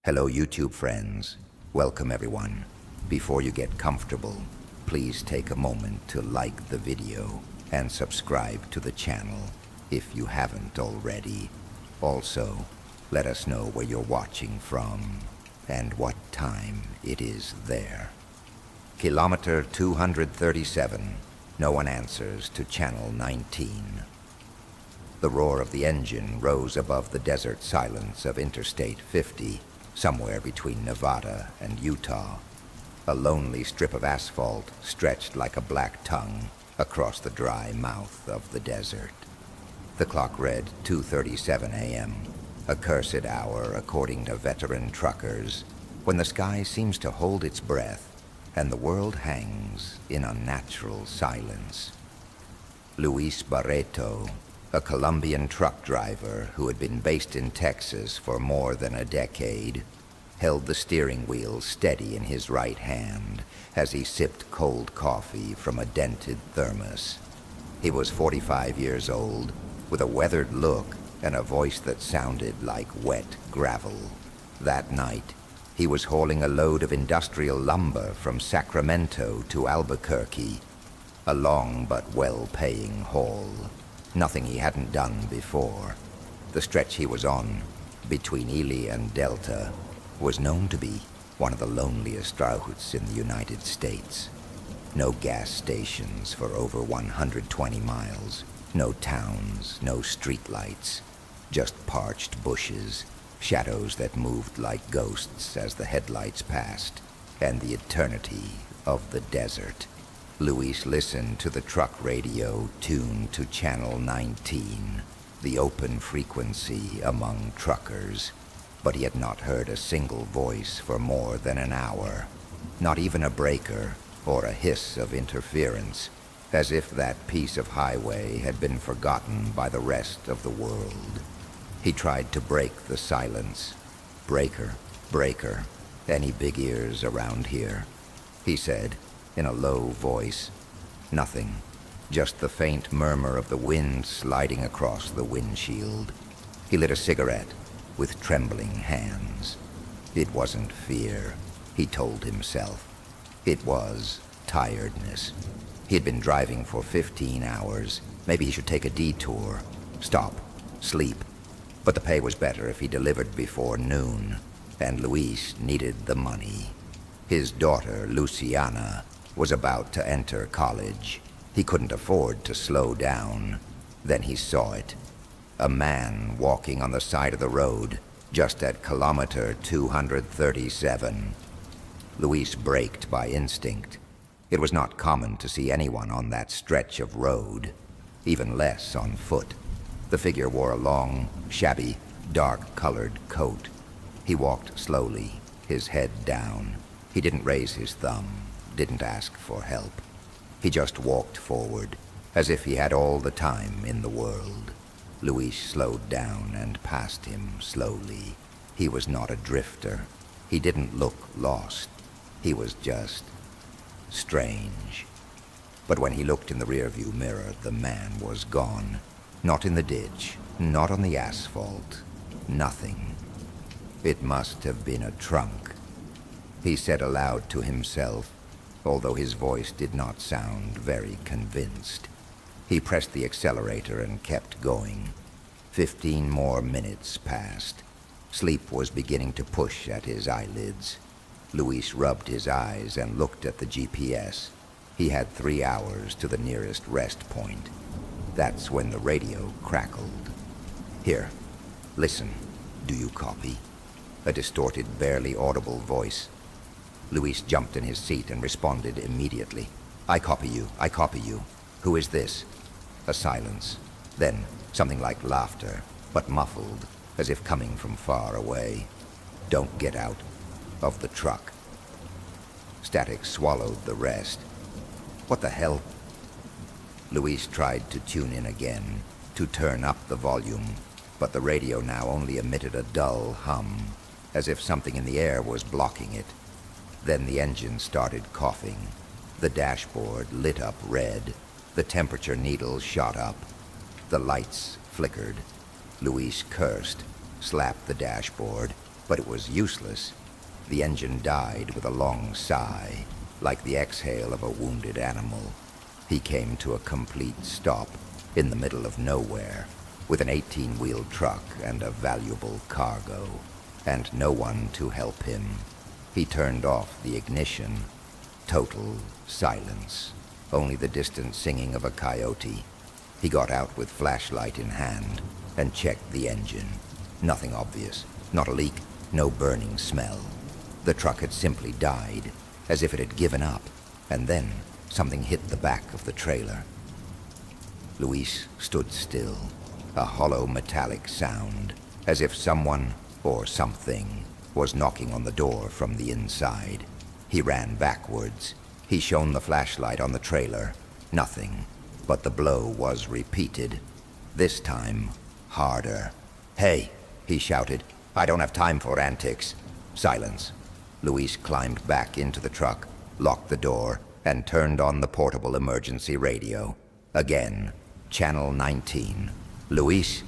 Hello YouTube friends, welcome everyone. Before you get comfortable, please take a moment to like the video and subscribe to the channel if you haven't already. Also, let us know where you're watching from and what time it is there. Kilometer 237, no one answers to channel 19. The roar of the engine rose above the desert silence of Interstate 50. Somewhere between Nevada and Utah, a lonely strip of asphalt stretched like a black tongue across the dry mouth of the desert. The clock read 2:37 a.m., a cursed hour according to veteran truckers, when the sky seems to hold its breath and the world hangs in unnatural silence. Luis Barreto, a Colombian truck driver who had been based in Texas for more than a decade, held the steering wheel steady in his right hand as he sipped cold coffee from a dented thermos. He was 45 years old, with a weathered look and a voice that sounded like wet gravel. That night, he was hauling a load of industrial lumber from Sacramento to Albuquerque, a long but well-paying haul. Nothing he hadn't done before. The stretch he was on, between Ely and Delta, was known to be one of the loneliest routes in the United States. No gas stations for over 120 miles, no towns, no streetlights, just parched bushes, shadows that moved like ghosts as the headlights passed, and the eternity of the desert. Luis listened to the truck radio tuned to channel 19, the open frequency among truckers, but he had not heard a single voice for more than an hour, not even a breaker or a hiss of interference, as if that piece of highway had been forgotten by the rest of the world. He tried to break the silence. "Breaker, breaker, any big ears around here?" he said, in a low voice. Nothing, just the faint murmur of the wind sliding across the windshield. He lit a cigarette with trembling hands. It wasn't fear, he told himself. It was tiredness. He had been driving for 15 hours. Maybe he should take a detour, stop, sleep. But the pay was better if he delivered before noon, and Luis needed the money. His daughter, Luciana, was about to enter college. He couldn't afford to slow down. Then he saw it. A man walking on the side of the road, just at kilometer 237. Luis braked by instinct. It was not common to see anyone on that stretch of road, even less on foot. The figure wore a long, shabby, dark-colored coat. He walked slowly, his head down. He didn't raise his thumb, didn't ask for help. He just walked forward, as if he had all the time in the world. Luis slowed down and passed him slowly. He was not a drifter. He didn't look lost. He was just strange. But when he looked in the rearview mirror, the man was gone. Not in the ditch, not on the asphalt, nothing. It must have been a trunk, he said aloud to himself, although his voice did not sound very convinced. He pressed the accelerator and kept going. 15 more minutes passed. Sleep was beginning to push at his eyelids. Luis rubbed his eyes and looked at the GPS. He had 3 hours to the nearest rest point. That's when the radio crackled. "Here, listen. Do you copy?" A distorted, barely audible voice. Luis jumped in his seat and responded immediately. I copy you. Who is this?" A silence. Then something like laughter, but muffled, as if coming from far away. "Don't get out of the truck." Static swallowed the rest. "What the hell?" Luis tried to tune in again, to turn up the volume, but the radio now only emitted a dull hum, as if something in the air was blocking it. Then the engine started coughing. The dashboard lit up red. The temperature needle shot up. The lights flickered. Luis cursed, slapped the dashboard, But it was useless. The engine died with a long sigh, like the exhale of a wounded animal. He came to a complete stop in the middle of nowhere, with an 18-wheeled truck and a valuable cargo, and no one to help him. He turned off the ignition. Total silence. Only the distant singing of a coyote. He got out with flashlight in hand and checked the engine. Nothing obvious. Not a leak. No burning smell. The truck had simply died, as if it had given up, and then something hit the back of the trailer. Luis stood still, a hollow metallic sound, as if someone or something was knocking on the door from the inside. He ran backwards. He shone the flashlight on the trailer. Nothing, but the blow was repeated. This time, harder. "Hey," he shouted. "I don't have time for antics." Silence. Luis climbed back into the truck, locked the door, and turned on the portable emergency radio. Again, channel 19. "Luis,"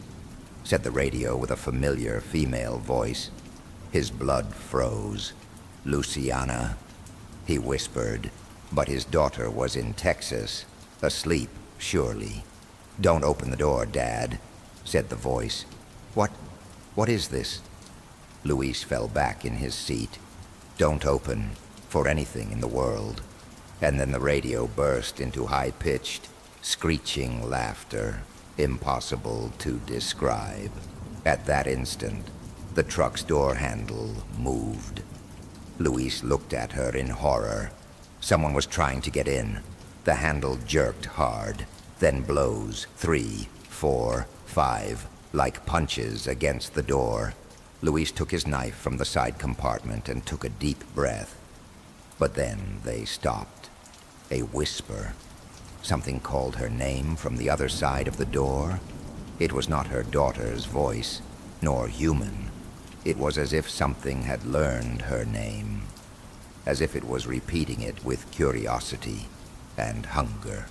said the radio with a familiar female voice. His blood froze. "Luciana," he whispered, but his daughter was in Texas, asleep, surely. "Don't open the door, Dad," said the voice. What is this?" Luis fell back in his seat. "Don't open, for anything in the world." And then the radio burst into high-pitched, screeching laughter, impossible to describe. At that instant, the truck's door handle moved. Luis looked at her in horror. Someone was trying to get in. The handle jerked hard, then blows 3, 4, 5, like punches against the door. Luis took his knife from the side compartment and took a deep breath. But then they stopped. A whisper. Something called her name from the other side of the door. It was not her daughter's voice, nor human. It was as if something had learned her name, as if it was repeating it with curiosity and hunger.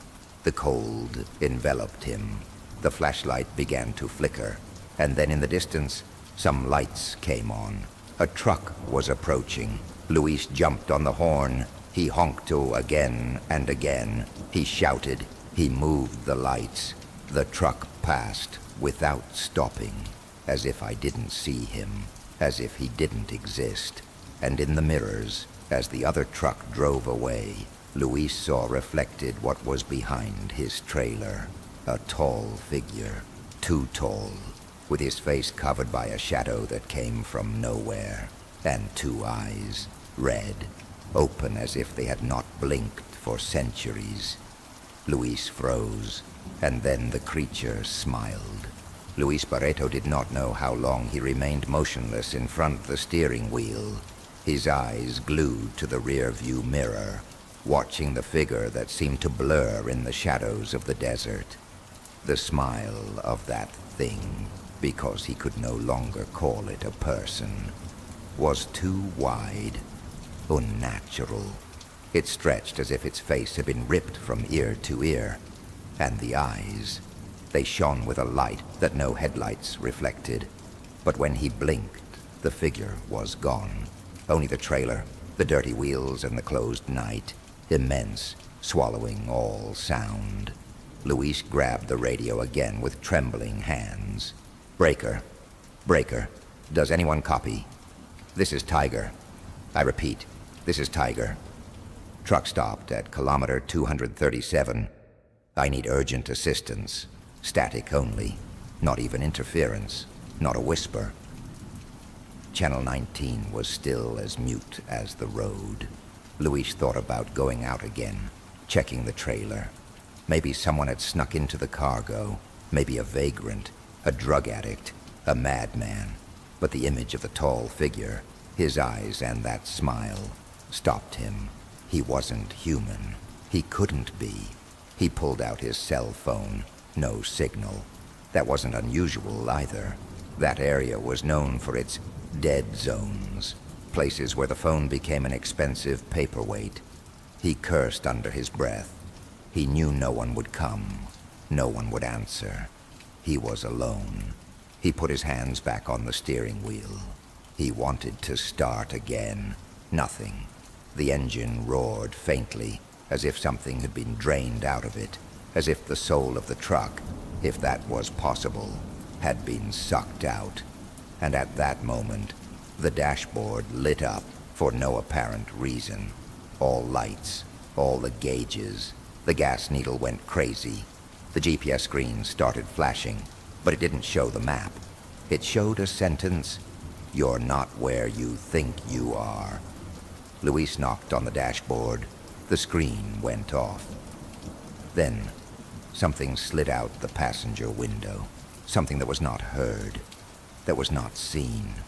The cold enveloped him. The flashlight began to flicker, and then in the distance, some lights came on. A truck was approaching. Luis jumped on the horn. He honked to again and again. He shouted. He moved the lights. The truck passed without stopping, as if I didn't see him, as if he didn't exist. And in the mirrors, as the other truck drove away, Luis saw reflected what was behind his trailer. A tall figure, too tall, with his face covered by a shadow that came from nowhere, and 2 eyes, red, open as if they had not blinked for centuries. Luis froze, and then the creature smiled. Luis Barreto did not know how long he remained motionless in front of the steering wheel, his eyes glued to the rear-view mirror, watching the figure that seemed to blur in the shadows of the desert. The smile of that thing, because he could no longer call it a person, was too wide, unnatural. It stretched as if its face had been ripped from ear to ear, and the eyes, they shone with a light that no headlights reflected. But when he blinked, the figure was gone. Only the trailer, the dirty wheels, and the closed night, immense, swallowing all sound. Luis grabbed the radio again with trembling hands. "Breaker. Breaker. Does anyone copy? This is Tiger. I repeat, this is Tiger. Truck stopped at kilometer 237. I need urgent assistance. Static only. Not even interference. Not a whisper." Channel 19 was still as mute as the road. Luis thought about going out again, checking the trailer. Maybe someone had snuck into the cargo. Maybe a vagrant, a drug addict, a madman. But the image of the tall figure, his eyes and that smile, stopped him. He wasn't human. He couldn't be. He pulled out his cell phone. No signal. That wasn't unusual either. That area was known for its dead zones, places where the phone became an expensive paperweight. He cursed under his breath. He knew no one would come. No one would answer. He was alone. He put his hands back on the steering wheel. He wanted to start again. Nothing. The engine roared faintly, as if something had been drained out of it, as if the soul of the truck, if that was possible, had been sucked out. And at that moment, the dashboard lit up for no apparent reason. All lights, all the gauges. The gas needle went crazy. The GPS screen started flashing, but it didn't show the map. It showed a sentence, "You're not where you think you are." Luis knocked on the dashboard. The screen went off. Then, something slid out the passenger window. Something that was not heard, that was not seen.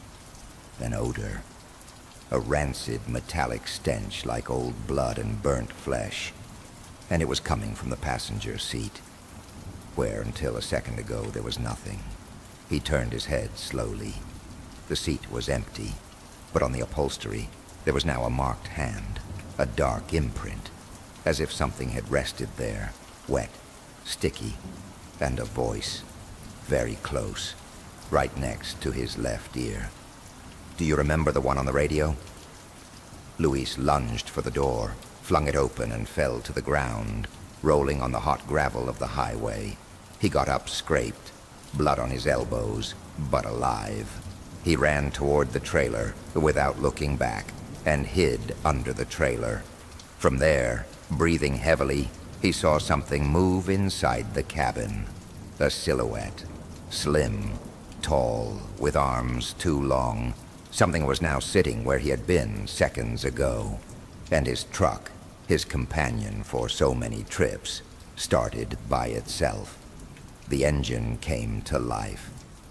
An odor. A rancid metallic stench like old blood and burnt flesh. And it was coming from the passenger seat, where until a second ago there was nothing. He turned his head slowly. The seat was empty, but on the upholstery there was now a marked hand, a dark imprint, as if something had rested there, wet, sticky, and a voice, very close, right next to his left ear. "Do you remember the one on the radio?" Luis lunged for the door, flung it open and fell to the ground, rolling on the hot gravel of the highway. He got up scraped, blood on his elbows, but alive. He ran toward the trailer without looking back and hid under the trailer. From there, breathing heavily, he saw something move inside the cabin. A silhouette, slim, tall, with arms too long. Something was now sitting where he had been seconds ago. And his truck, his companion for so many trips, started by itself. The engine came to life.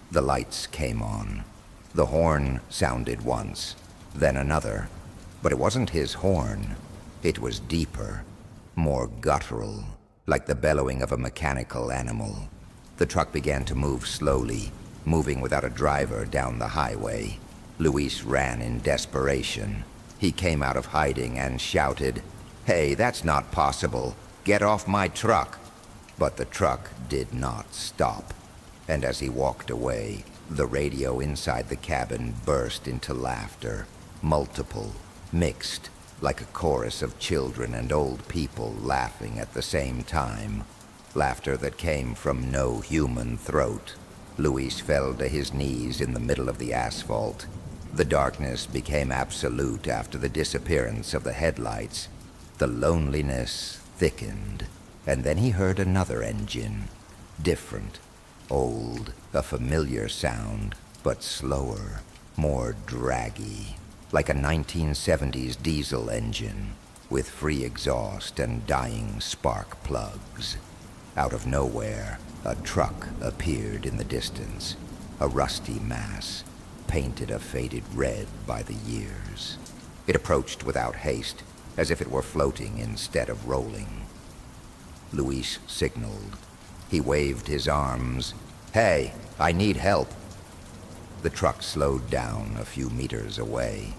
The lights came on. The horn sounded once, then another. But it wasn't his horn. It was deeper, more guttural, like the bellowing of a mechanical animal. The truck began to move slowly, moving without a driver down the highway. Luis ran in desperation. He came out of hiding and shouted, "Hey, that's not possible. Get off my truck." But the truck did not stop. And as he walked away, the radio inside the cabin burst into laughter. Multiple, mixed, like a chorus of children and old people laughing at the same time. Laughter that came from no human throat. Luis fell to his knees in the middle of the asphalt. The darkness became absolute after the disappearance of the headlights. The loneliness thickened, and then he heard another engine. Different, old, a familiar sound, but slower, more draggy, like a 1970s diesel engine, with free exhaust and dying spark plugs. Out of nowhere, a truck appeared in the distance, a rusty mass, painted a faded red by the years. It approached without haste, as if it were floating instead of rolling. Luis signaled. He waved his arms. "Hey, I need help." The truck slowed down a few meters away.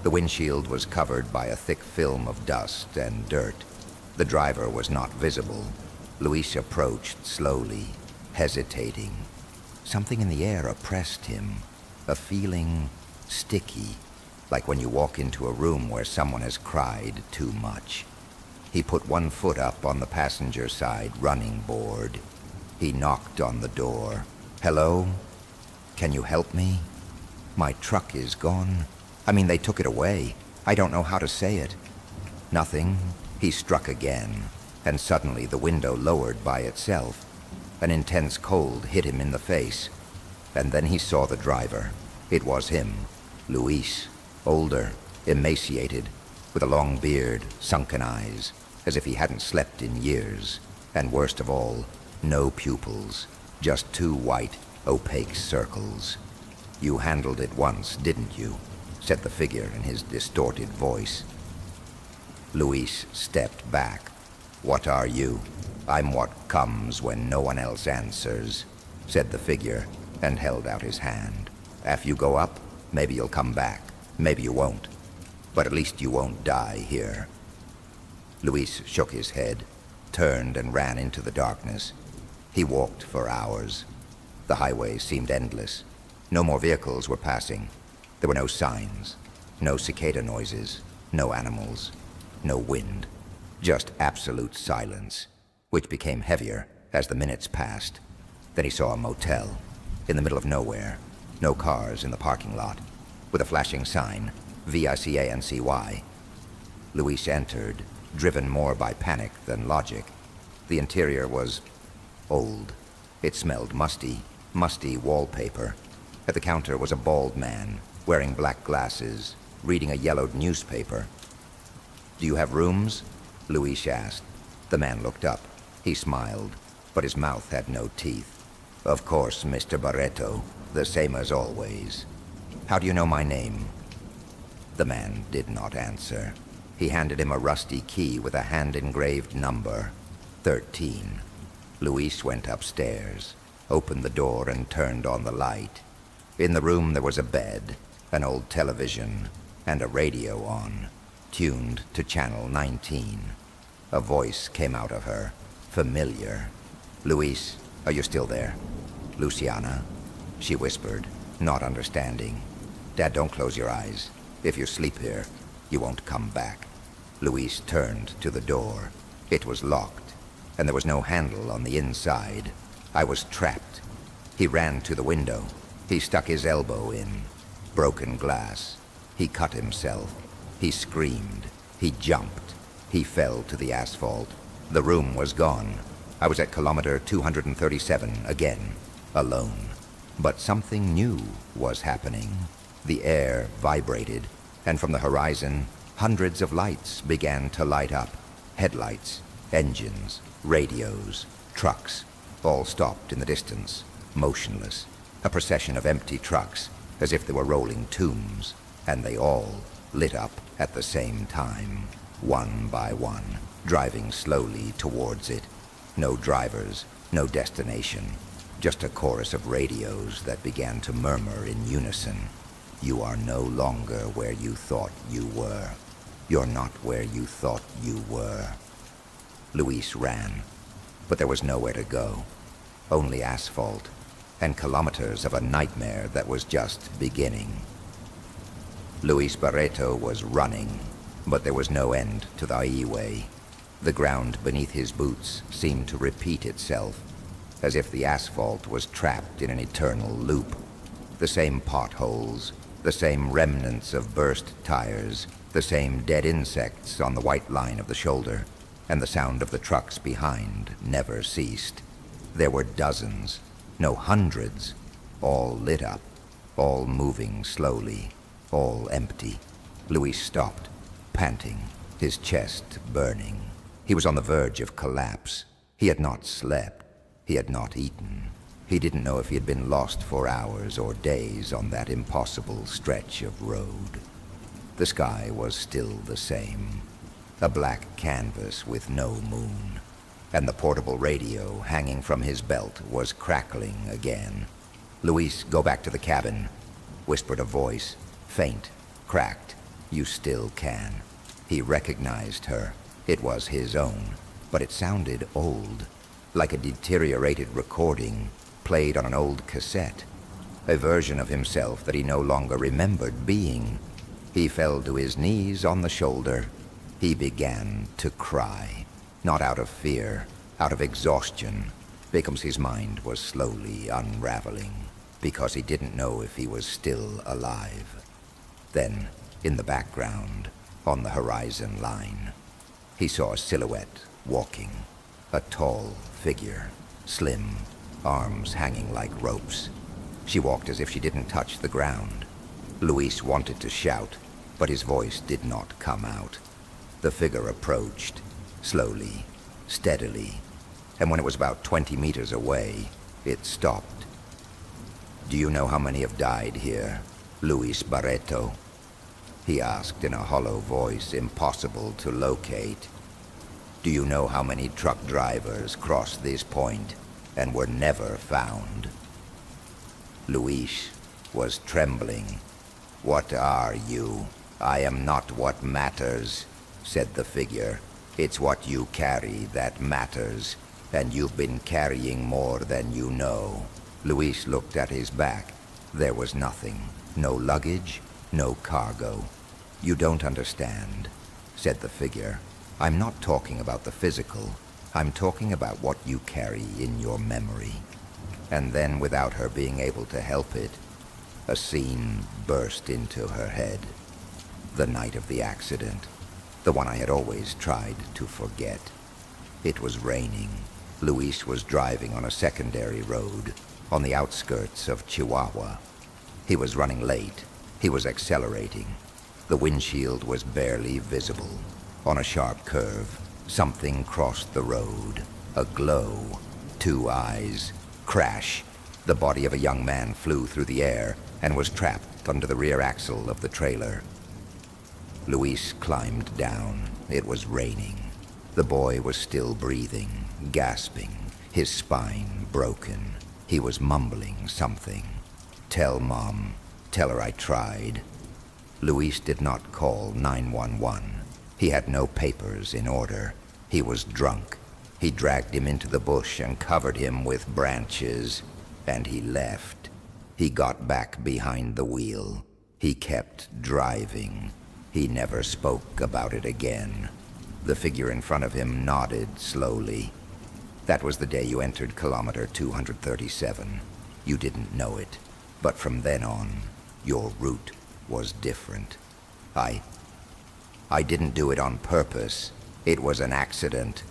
The windshield was covered by a thick film of dust and dirt. The driver was not visible. Luis approached slowly, hesitating. Something in the air oppressed him, a feeling sticky, like when you walk into a room where someone has cried too much. He put one foot up on the passenger side running board. He knocked on the door. "Hello? Can you help me? My truck is gone. I mean, they took it away. I don't know how to say it." Nothing. He struck again, and suddenly the window lowered by itself. An intense cold hit him in the face, and then he saw the driver. It was him, Luis, older, emaciated, with a long beard, sunken eyes, as if he hadn't slept in years, and worst of all, no pupils, just two white, opaque circles. "You handled it once, didn't you?" said the figure in his distorted voice. Luis stepped back. "What are you?" "I'm what comes when no one else answers," said the figure, and held out his hand. "If you go up, maybe you'll come back. Maybe you won't. But at least you won't die here." Luis shook his head, turned and ran into the darkness. He walked for hours. The highway seemed endless. No more vehicles were passing. There were no signs, no cicada noises, no animals, no wind. Just absolute silence, which became heavier as the minutes passed. Then he saw a motel in the middle of nowhere, no cars in the parking lot, with a flashing sign, VICANCY. Luis entered, driven more by panic than logic. The interior was old. It smelled musty wallpaper. At the counter was a bald man, wearing black glasses, reading a yellowed newspaper. "Do you have rooms?" Luis asked. The man looked up. He smiled, but his mouth had no teeth. "Of course, Mr. Barreto, the same as always. How do you know my name?" The man did not answer. He handed him a rusty key with a hand-engraved number, 13. Luis went upstairs, opened the door, and turned on the light. In the room there was a bed, an old television, and a radio on, tuned to channel 19. A voice came out of her, familiar. "Luis, are you still there?" "Luciana?" She whispered, not understanding. "Dad, don't close your eyes. If you sleep here, you won't come back." Luis turned to the door. It was locked, and there was no handle on the inside. I was trapped. He ran to the window. He stuck his elbow in. Broken glass. He cut himself. He screamed. He jumped. He fell to the asphalt. The room was gone. I was at kilometer 237 again, alone. But something new was happening. The air vibrated, and from the horizon, hundreds of lights began to light up. Headlights, engines, radios, trucks, all stopped in the distance, motionless. A procession of empty trucks, as if they were rolling tombs, and they all lit up at the same time, one by one, driving slowly towards it. No drivers, no destination, just a chorus of radios that began to murmur in unison. "You are no longer where you thought you were. You're not where you thought you were." Luis ran, but there was nowhere to go. Only asphalt, and kilometers of a nightmare that was just beginning. Luis Barreto was running, but there was no end to the highway. The ground beneath his boots seemed to repeat itself, as if the asphalt was trapped in an eternal loop. The same potholes, the same remnants of burst tires, the same dead insects on the white line of the shoulder, and the sound of the trucks behind never ceased. There were dozens, no hundreds, all lit up, all moving slowly, all empty. Luis stopped, panting, his chest burning. He was on the verge of collapse. He had not slept. He had not eaten. He didn't know if he had been lost for hours or days on that impossible stretch of road. The sky was still the same, a black canvas with no moon, and the portable radio hanging from his belt was crackling again. "Luis, go back to the cabin," whispered a voice, faint, cracked. "You still can." He recognized her. It was his own, but it sounded old, like a deteriorated recording played on an old cassette, a version of himself that he no longer remembered being. He fell to his knees on the shoulder. He began to cry, not out of fear, out of exhaustion, because his mind was slowly unraveling, because he didn't know if he was still alive. Then, in the background, on the horizon line, he saw a silhouette walking, a tall figure, slim, arms hanging like ropes. She walked as if she didn't touch the ground. Luis wanted to shout, but his voice did not come out. The figure approached, slowly, steadily, and when it was about 20 meters away, it stopped. "Do you know how many have died here, Luis Barreto?" he asked in a hollow voice impossible to locate. "Do you know how many truck drivers crossed this point and were never found?" Luis was trembling. "What are you? I am not what matters," said the figure. "It's what you carry that matters, and you've been carrying more than you know." Luis looked at his back. There was nothing. No luggage, No cargo. You don't understand, said the figure. I'm not talking about the physical. I'm talking about what you carry in your memory. And then, without her being able to help it, a scene burst into her head. The night of the accident. The one I had always tried to forget. It was raining. Luis was driving on a secondary road on the outskirts of Chihuahua. He was running late. He was accelerating. The windshield was barely visible. On a sharp curve, something crossed the road. A glow. 2 eyes. Crash. The body of a young man flew through the air and was trapped under the rear axle of the trailer. Luis climbed down. It was raining. The boy was still breathing, gasping, his spine broken. He was mumbling something. Tell Mom. Tell her I tried. Luis did not call 911. He had no papers in order. He was drunk. He dragged him into the bush and covered him with branches, and he left. He got back behind the wheel. He kept driving. He never spoke about it again. The figure in front of him nodded slowly. That was the day you entered kilometer 237. You didn't know it, but from then on, your route was different. I didn't do it on purpose. It was an accident,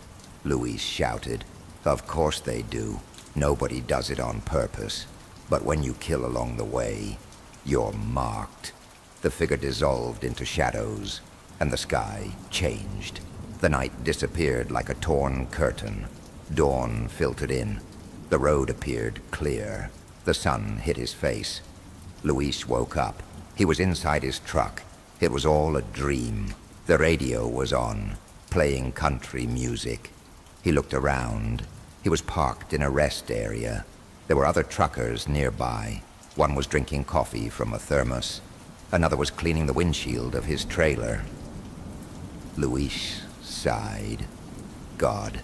Luis shouted. Of course they do. Nobody does it on purpose. But when you kill along the way, you're marked. The figure dissolved into shadows, and the sky changed. The night disappeared like a torn curtain. Dawn filtered in. The road appeared clear. The sun hit his face. Luis woke up. He was inside his truck. It was all a dream. The radio was on, playing country music. He looked around. He was parked in a rest area. There were other truckers nearby. One was drinking coffee from a thermos. Another was cleaning the windshield of his trailer. Luis sighed. God,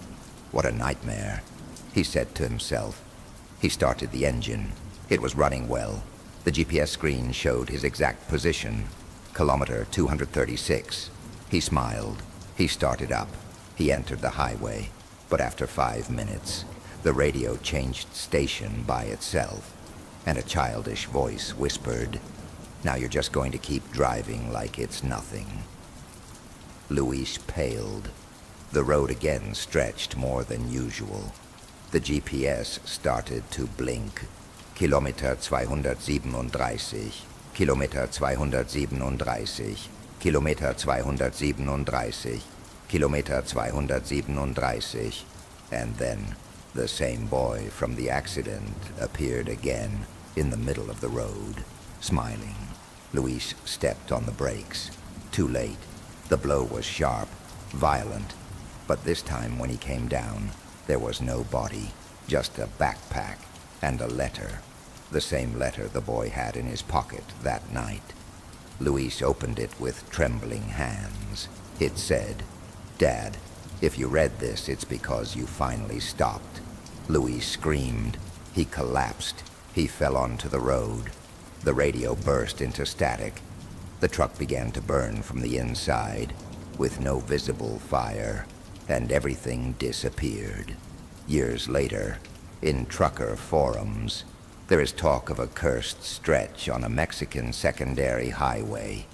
what a nightmare, he said to himself. He started the engine. It was running well. The GPS screen showed his exact position, kilometer 236. He smiled. He started up. He entered the highway. But after 5 minutes, the radio changed station by itself, and a childish voice whispered, "Now you're just going to keep driving like it's nothing." Luis paled. The road again stretched more than usual. The GPS started to blink. Kilometer 237, Kilometer 237, Kilometer 237, Kilometer 237, and then the same boy from the accident appeared again in the middle of the road, smiling. Luis stepped on the brakes. Too late. The blow was sharp, violent, but this time when he came down, there was no body, just a backpack and a letter. The same letter the boy had in his pocket that night. Luis opened it with trembling hands. It said, "Dad, if you read this, it's because you finally stopped." Luis screamed. He collapsed. He fell onto the road. The radio burst into static. The truck began to burn from the inside, with no visible fire, and everything disappeared. Years later, in trucker forums, there is talk of a cursed stretch on a Mexican secondary highway,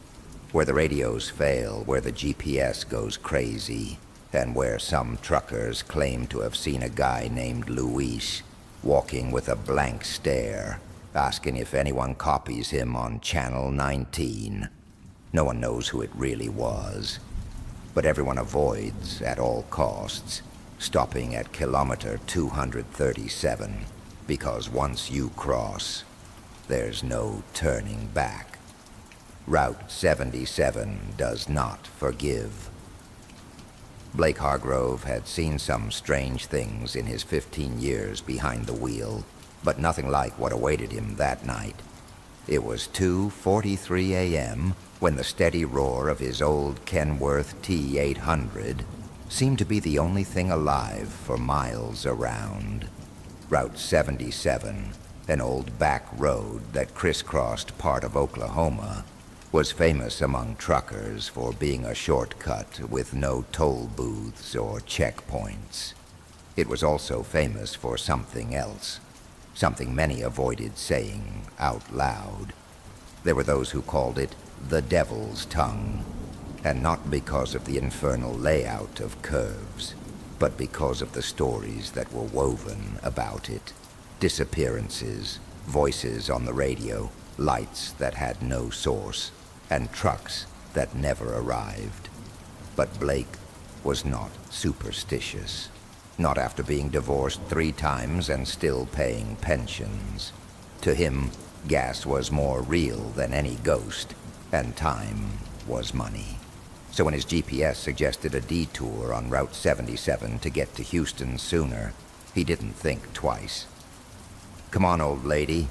where the radios fail, where the GPS goes crazy, and where some truckers claim to have seen a guy named Luis walking with a blank stare, asking if anyone copies him on Channel 19. No one knows who it really was, but everyone avoids, at all costs, stopping at kilometer 237, because once you cross, there's no turning back. Route 77 does not forgive. Blake Hargrove had seen some strange things in his 15 years behind the wheel, but nothing like what awaited him that night. It was 2:43 a.m. when the steady roar of his old Kenworth T800 seemed to be the only thing alive for miles around. Route 77, an old back road that crisscrossed part of Oklahoma, was famous among truckers for being a shortcut with no toll booths or checkpoints. It was also famous for something else, something many avoided saying out loud. There were those who called it the Devil's Tongue, and not because of the infernal layout of curves, but because of the stories that were woven about it. Disappearances, voices on the radio, lights that had no source, and trucks that never arrived. But Blake was not superstitious. Not after being divorced 3 times and still paying pensions. To him, gas was more real than any ghost, and time was money. So when his GPS suggested a detour on Route 77 to get to Houston sooner, he didn't think twice. "Come on, old lady,"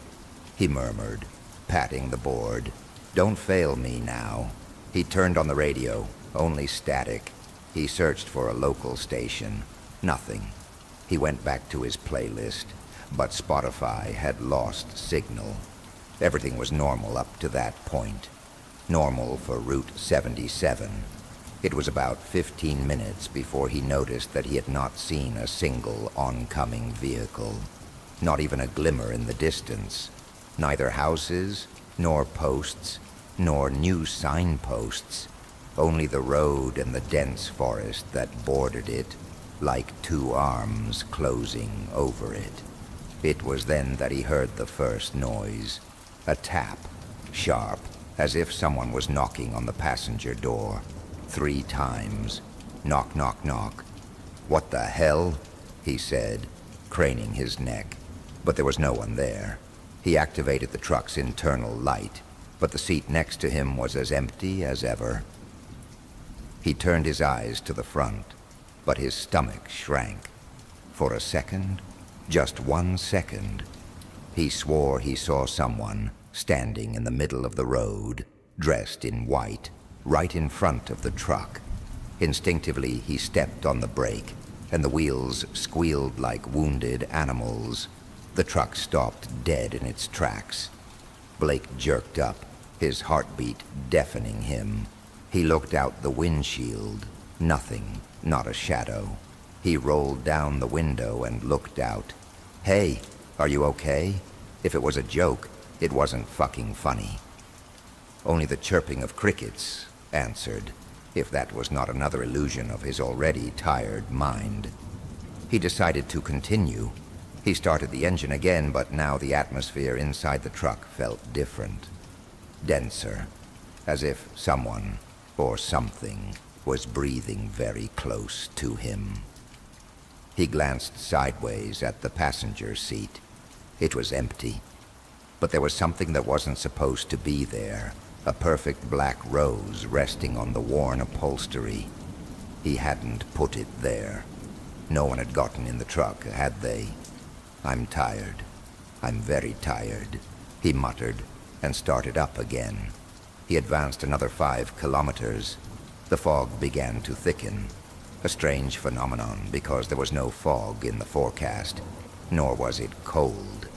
he murmured, patting the board. "Don't fail me now." He turned on the radio, only static. He searched for a local station. Nothing. He went back to his playlist, but Spotify had lost signal. Everything was normal up to that point. Normal for Route 77. It was about 15 minutes before he noticed that he had not seen a single oncoming vehicle. Not even a glimmer in the distance. Neither houses, nor posts, nor new signposts. Only the road and the dense forest that bordered it, like 2 arms closing over it. It was then that he heard the first noise. A tap, sharp, as if someone was knocking on the passenger door. 3 times. Knock, knock, knock. "What the hell?" he said, craning his neck. But there was no one there. He activated the truck's internal light, but the seat next to him was as empty as ever. He turned his eyes to the front, but his stomach shrank. For a second, just 1 second, he swore he saw someone standing in the middle of the road, dressed in white, right in front of the truck. Instinctively, he stepped on the brake, and the wheels squealed like wounded animals. The truck stopped dead in its tracks. Blake jerked up, his heartbeat deafening him. He looked out the windshield. Nothing, not a shadow. He rolled down the window and looked out. "Hey, are you okay?" If it was a joke, it wasn't fucking funny. Only the chirping of crickets answered, if that was not another illusion of his already tired mind. He decided to continue. He started the engine again, but now the atmosphere inside the truck felt different. Denser, as if someone or something was breathing very close to him. He glanced sideways at the passenger seat. It was empty, but there was something that wasn't supposed to be there. A perfect black rose resting on the worn upholstery. He hadn't put it there. No one had gotten in the truck, had they? "I'm tired. I'm very tired," he muttered, and started up again. He advanced another 5 kilometers. The fog began to thicken. A strange phenomenon, because there was no fog in the forecast, nor was it cold.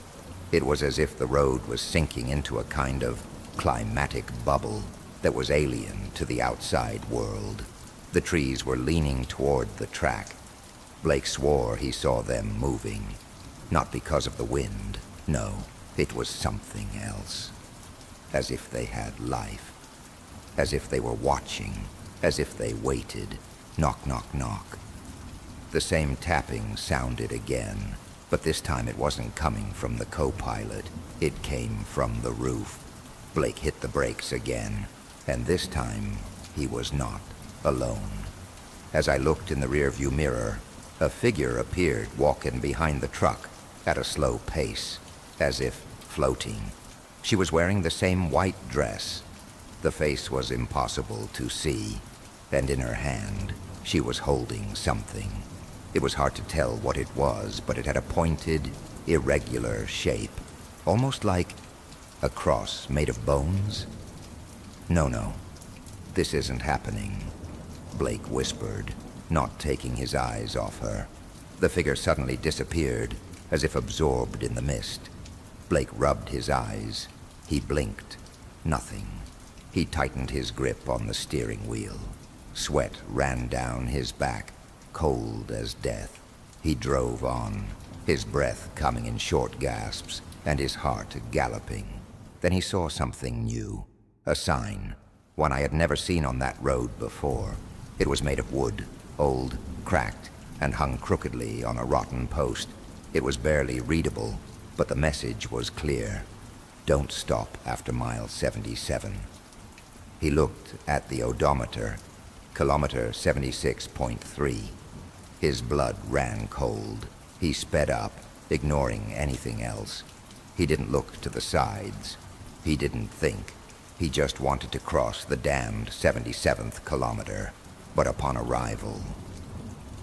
It was as if the road was sinking into a kind of climatic bubble that was alien to the outside world. The trees were leaning toward the track. Blake swore he saw them moving. Not because of the wind. No, it was something else. As if they had life. As if they were watching. As if they waited. Knock, knock, knock. The same tapping sounded again, but this time it wasn't coming from the co-pilot. It came from the roof. Blake hit the brakes again, and this time he was not alone. As I looked in the rearview mirror, a figure appeared walking behind the truck at a slow pace, as if floating. She was wearing the same white dress. The face was impossible to see, and in her hand she was holding something. It was hard to tell what it was, but it had a pointed, irregular shape, almost like a cross made of bones. No, this isn't happening," Blake whispered, not taking his eyes off her. The figure suddenly disappeared, as if absorbed in the mist. Blake rubbed his eyes. He blinked. Nothing. He tightened his grip on the steering wheel. Sweat ran down his back, cold as death. He drove on, his breath coming in short gasps and his heart galloping. Then he saw something new, a sign, one I had never seen on that road before. It was made of wood, old, cracked, and hung crookedly on a rotten post. It was barely readable, but the message was clear. Don't stop after mile 77. He looked at the odometer, kilometer 76.3. His blood ran cold. He sped up, ignoring anything else. He didn't look to the sides. He didn't think. He just wanted to cross the damned 77th kilometer. But upon arrival,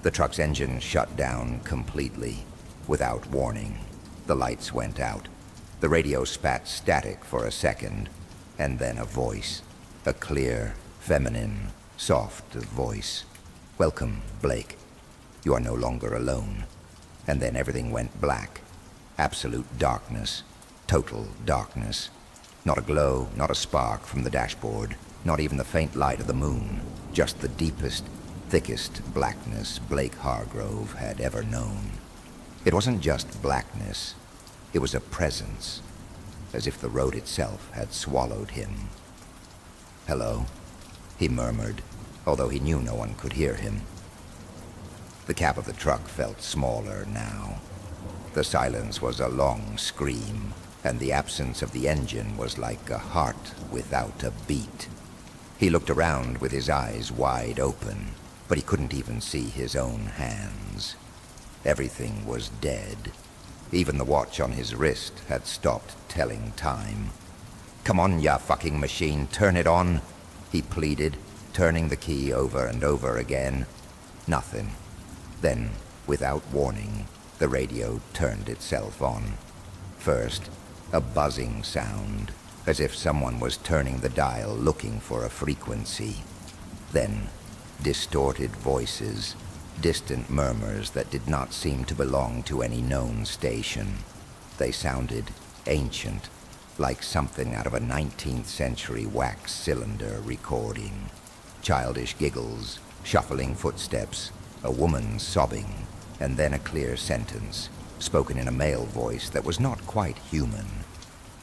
the truck's engine shut down completely, without warning. The lights went out. The radio spat static for a second, and then a voice. A clear, feminine, soft voice. Welcome, Blake. You are no longer alone. And then everything went black. Absolute darkness. Total darkness. Not a glow, not a spark from the dashboard. Not even the faint light of the moon. Just the deepest, thickest blackness Blake Hargrove had ever known. It wasn't just blackness. It was a presence, as if the road itself had swallowed him. Hello, he murmured, although he knew no one could hear him. The cab of the truck felt smaller now. The silence was a long scream, and the absence of the engine was like a heart without a beat. He looked around with his eyes wide open, but he couldn't even see his own hands. Everything was dead. Even the watch on his wrist had stopped telling time. Come on, ya fucking machine, turn it on, he pleaded, turning the key over and over again. Nothing. Then, without warning, the radio turned itself on. First, a buzzing sound, as if someone was turning the dial looking for a frequency. Then, distorted voices, distant murmurs that did not seem to belong to any known station. They sounded ancient, like something out of a 19th century wax cylinder recording. Childish giggles, shuffling footsteps, a woman sobbing, and then a clear sentence, spoken in a male voice that was not quite human.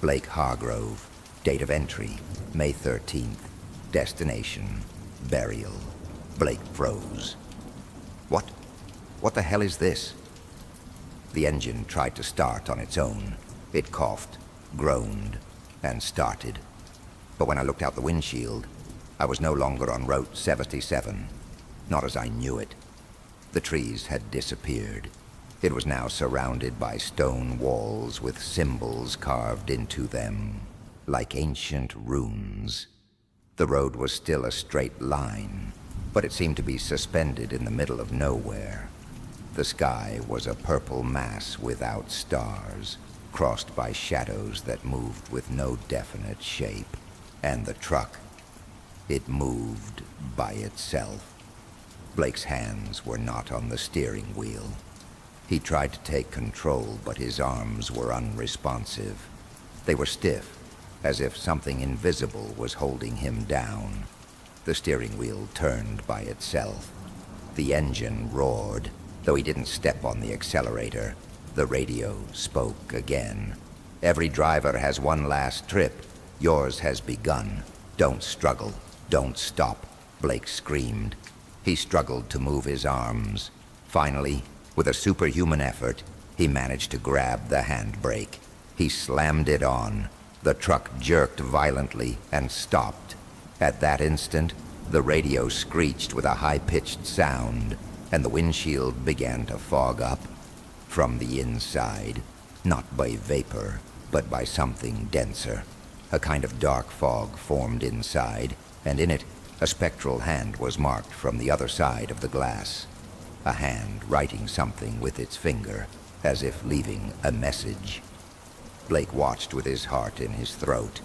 Blake Hargrove, date of entry, May 13th, destination, burial. Blake froze. What the hell is this? The engine tried to start on its own. It coughed, groaned, and started. But when I looked out the windshield, I was no longer on Route 77, not as I knew it. The trees had disappeared. It was now surrounded by stone walls with symbols carved into them, like ancient runes. The road was still a straight line, but it seemed to be suspended in the middle of nowhere. The sky was a purple mass without stars, crossed by shadows that moved with no definite shape. And the truck, it moved by itself. Blake's hands were not on the steering wheel. He tried to take control, but his arms were unresponsive. They were stiff, as if something invisible was holding him down. The steering wheel turned by itself. The engine roared. Though he didn't step on the accelerator, the radio spoke again. Every driver has one last trip. Yours has begun. Don't struggle. Don't stop, Blake screamed. He struggled to move his arms. Finally, with a superhuman effort, he managed to grab the handbrake. He slammed it on. The truck jerked violently and stopped. At that instant, the radio screeched with a high-pitched sound, and the windshield began to fog up. From the inside, not by vapor, but by something denser. A kind of dark fog formed inside, and in it, a spectral hand was marked from the other side of the glass. A hand writing something with its finger, as if leaving a message. Blake watched with his heart in his throat.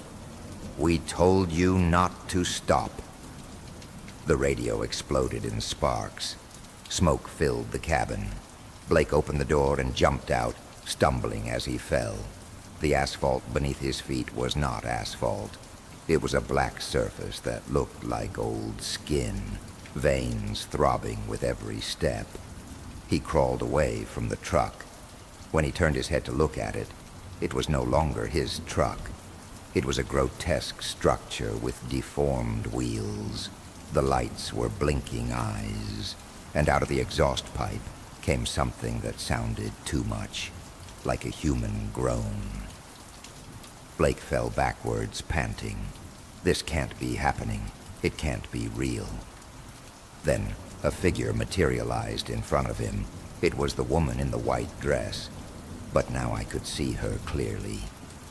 We told you not to stop. The radio exploded in sparks. Smoke filled the cabin. Blake opened the door and jumped out, stumbling as he fell. The asphalt beneath his feet was not asphalt. It was a black surface that looked like old skin, veins throbbing with every step. He crawled away from the truck. When he turned his head to look at it, it was no longer his truck. It was a grotesque structure with deformed wheels. The lights were blinking eyes, and out of the exhaust pipe came something that sounded too much like a human groan. Blake fell backwards, panting. This can't be happening. It can't be real. Then a figure materialized in front of him. It was the woman in the white dress, but now I could see her clearly.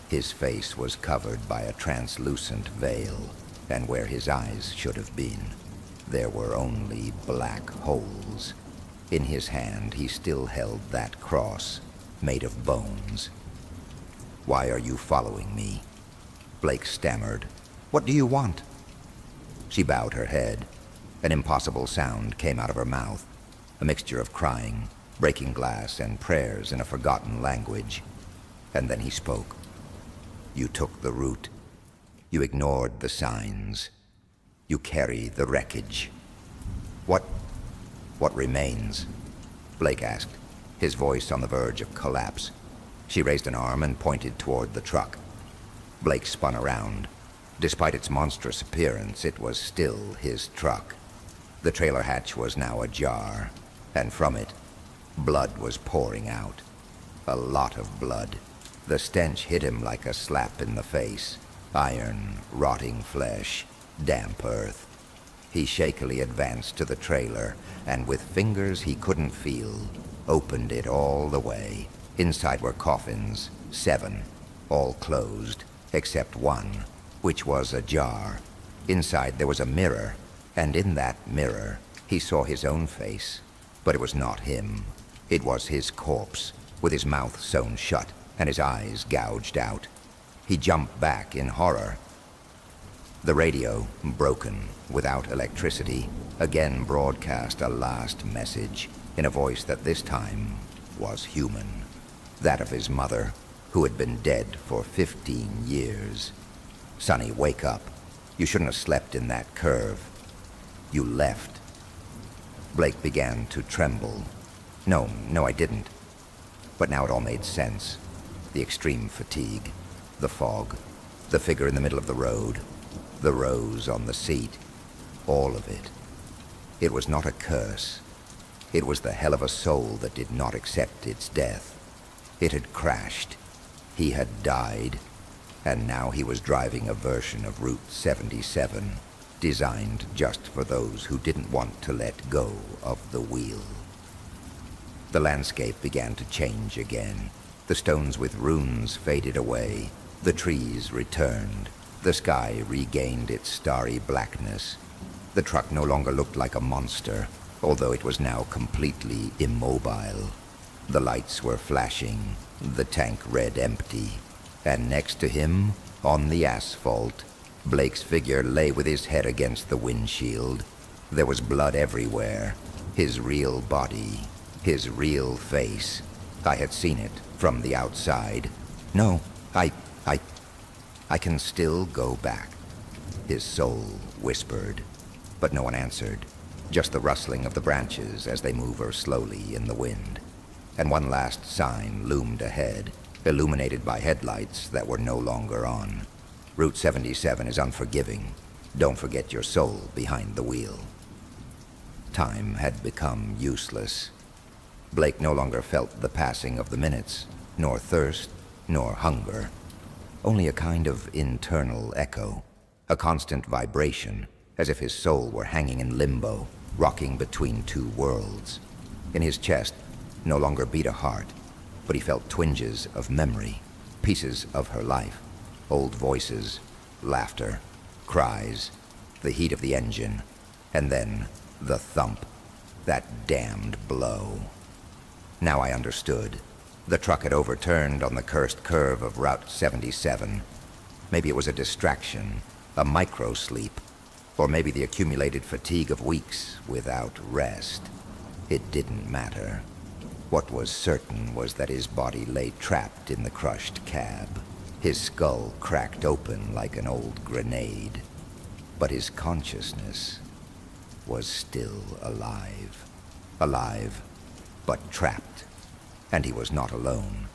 His face was covered by a translucent veil, and where his eyes should have been, there were only black holes. In his hand, he still held that cross, made of bones. "Why are you following me?" Blake stammered. "What do you want?" She bowed her head. An impossible sound came out of her mouth, a mixture of crying, breaking glass, and prayers in a forgotten language. And then he spoke. "You took the route. You ignored the signs. You carry the wreckage. What remains?" Blake asked, his voice on the verge of collapse. She raised an arm and pointed toward the truck. Blake spun around. Despite its monstrous appearance, it was still his truck. The trailer hatch was now ajar, and from it, blood was pouring out. A lot of blood. The stench hit him like a slap in the face. Iron, rotting flesh, damp earth. He shakily advanced to the trailer, and with fingers he couldn't feel, opened it all the way. Inside were coffins, 7, all closed, except one, which was ajar. Inside there was a mirror, and in that mirror he saw his own face. But it was not him. It was his corpse, with his mouth sewn shut and his eyes gouged out. He jumped back in horror. The radio, broken, without electricity, again broadcast a last message in a voice that this time was human. That of his mother, who had been dead for 15 years. "Sonny, wake up. You shouldn't have slept in that curve. You left." Blake began to tremble. No, I didn't. But now it all made sense. The extreme fatigue, the fog, the figure in the middle of the road, the rose on the seat, all of it. It was not a curse. It was the hell of a soul that did not accept its death. It had crashed. He had died. And now he was driving a version of Route 77, designed just for those who didn't want to let go of the wheel. The landscape began to change again. The stones with runes faded away. The trees returned. The sky regained its starry blackness. The truck no longer looked like a monster, although it was now completely immobile. The lights were flashing, the tank red empty, and next to him, on the asphalt, Blake's figure lay with his head against the windshield. There was blood everywhere. His real body, his real face. I had seen it from the outside. "No, I can still go back," his soul whispered. But no one answered, just the rustling of the branches as they moved slowly in the wind. And one last sign loomed ahead, illuminated by headlights that were no longer on. "Route 77 is unforgiving. Don't forget your soul behind the wheel." Time had become useless. Blake no longer felt the passing of the minutes, nor thirst, nor hunger. Only a kind of internal echo, a constant vibration, as if his soul were hanging in limbo, rocking between two worlds. In his chest no longer beat a heart, but he felt twinges of memory, pieces of her life, old voices, laughter, cries, the heat of the engine, and then the thump, that damned blow. Now I understood. The truck had overturned on the cursed curve of Route 77. Maybe it was a distraction, a micro-sleep, or maybe the accumulated fatigue of weeks without rest. It didn't matter. What was certain was that his body lay trapped in the crushed cab. His skull cracked open like an old grenade, but his consciousness was still alive. Alive, but trapped. And he was not alone.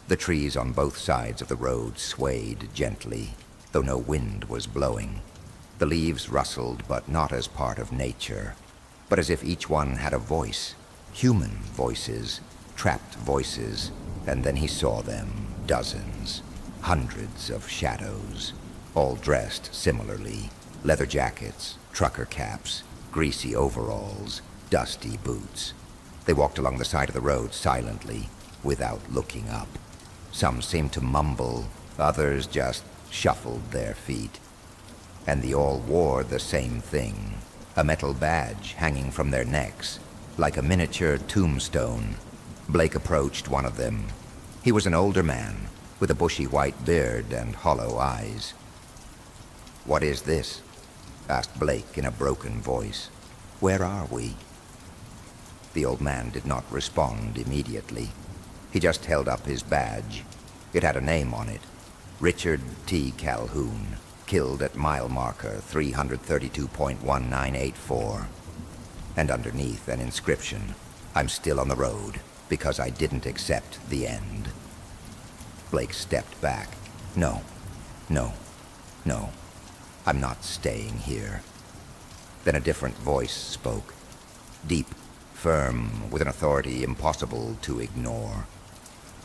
The trees on both sides of the road swayed gently, though no wind was blowing. The leaves rustled, but not as part of nature, but as if each one had a voice. Human voices, trapped voices, and then he saw them, dozens, hundreds of shadows, all dressed similarly. Leather jackets, trucker caps, greasy overalls, dusty boots. They walked along the side of the road silently, without looking up. Some seemed to mumble, others just shuffled their feet. And they all wore the same thing, a metal badge hanging from their necks, like a miniature tombstone. Blake approached one of them. He was an older man, with a bushy white beard and hollow eyes. "What is this?" asked Blake in a broken voice. "Where are we?" The old man did not respond immediately. He just held up his badge. It had a name on it. Richard T. Calhoun, killed at mile marker 332.1984. And underneath an inscription, "I'm still on the road because I didn't accept the end." Blake stepped back. No. I'm not staying here." Then a different voice spoke. Deep, firm, with an authority impossible to ignore.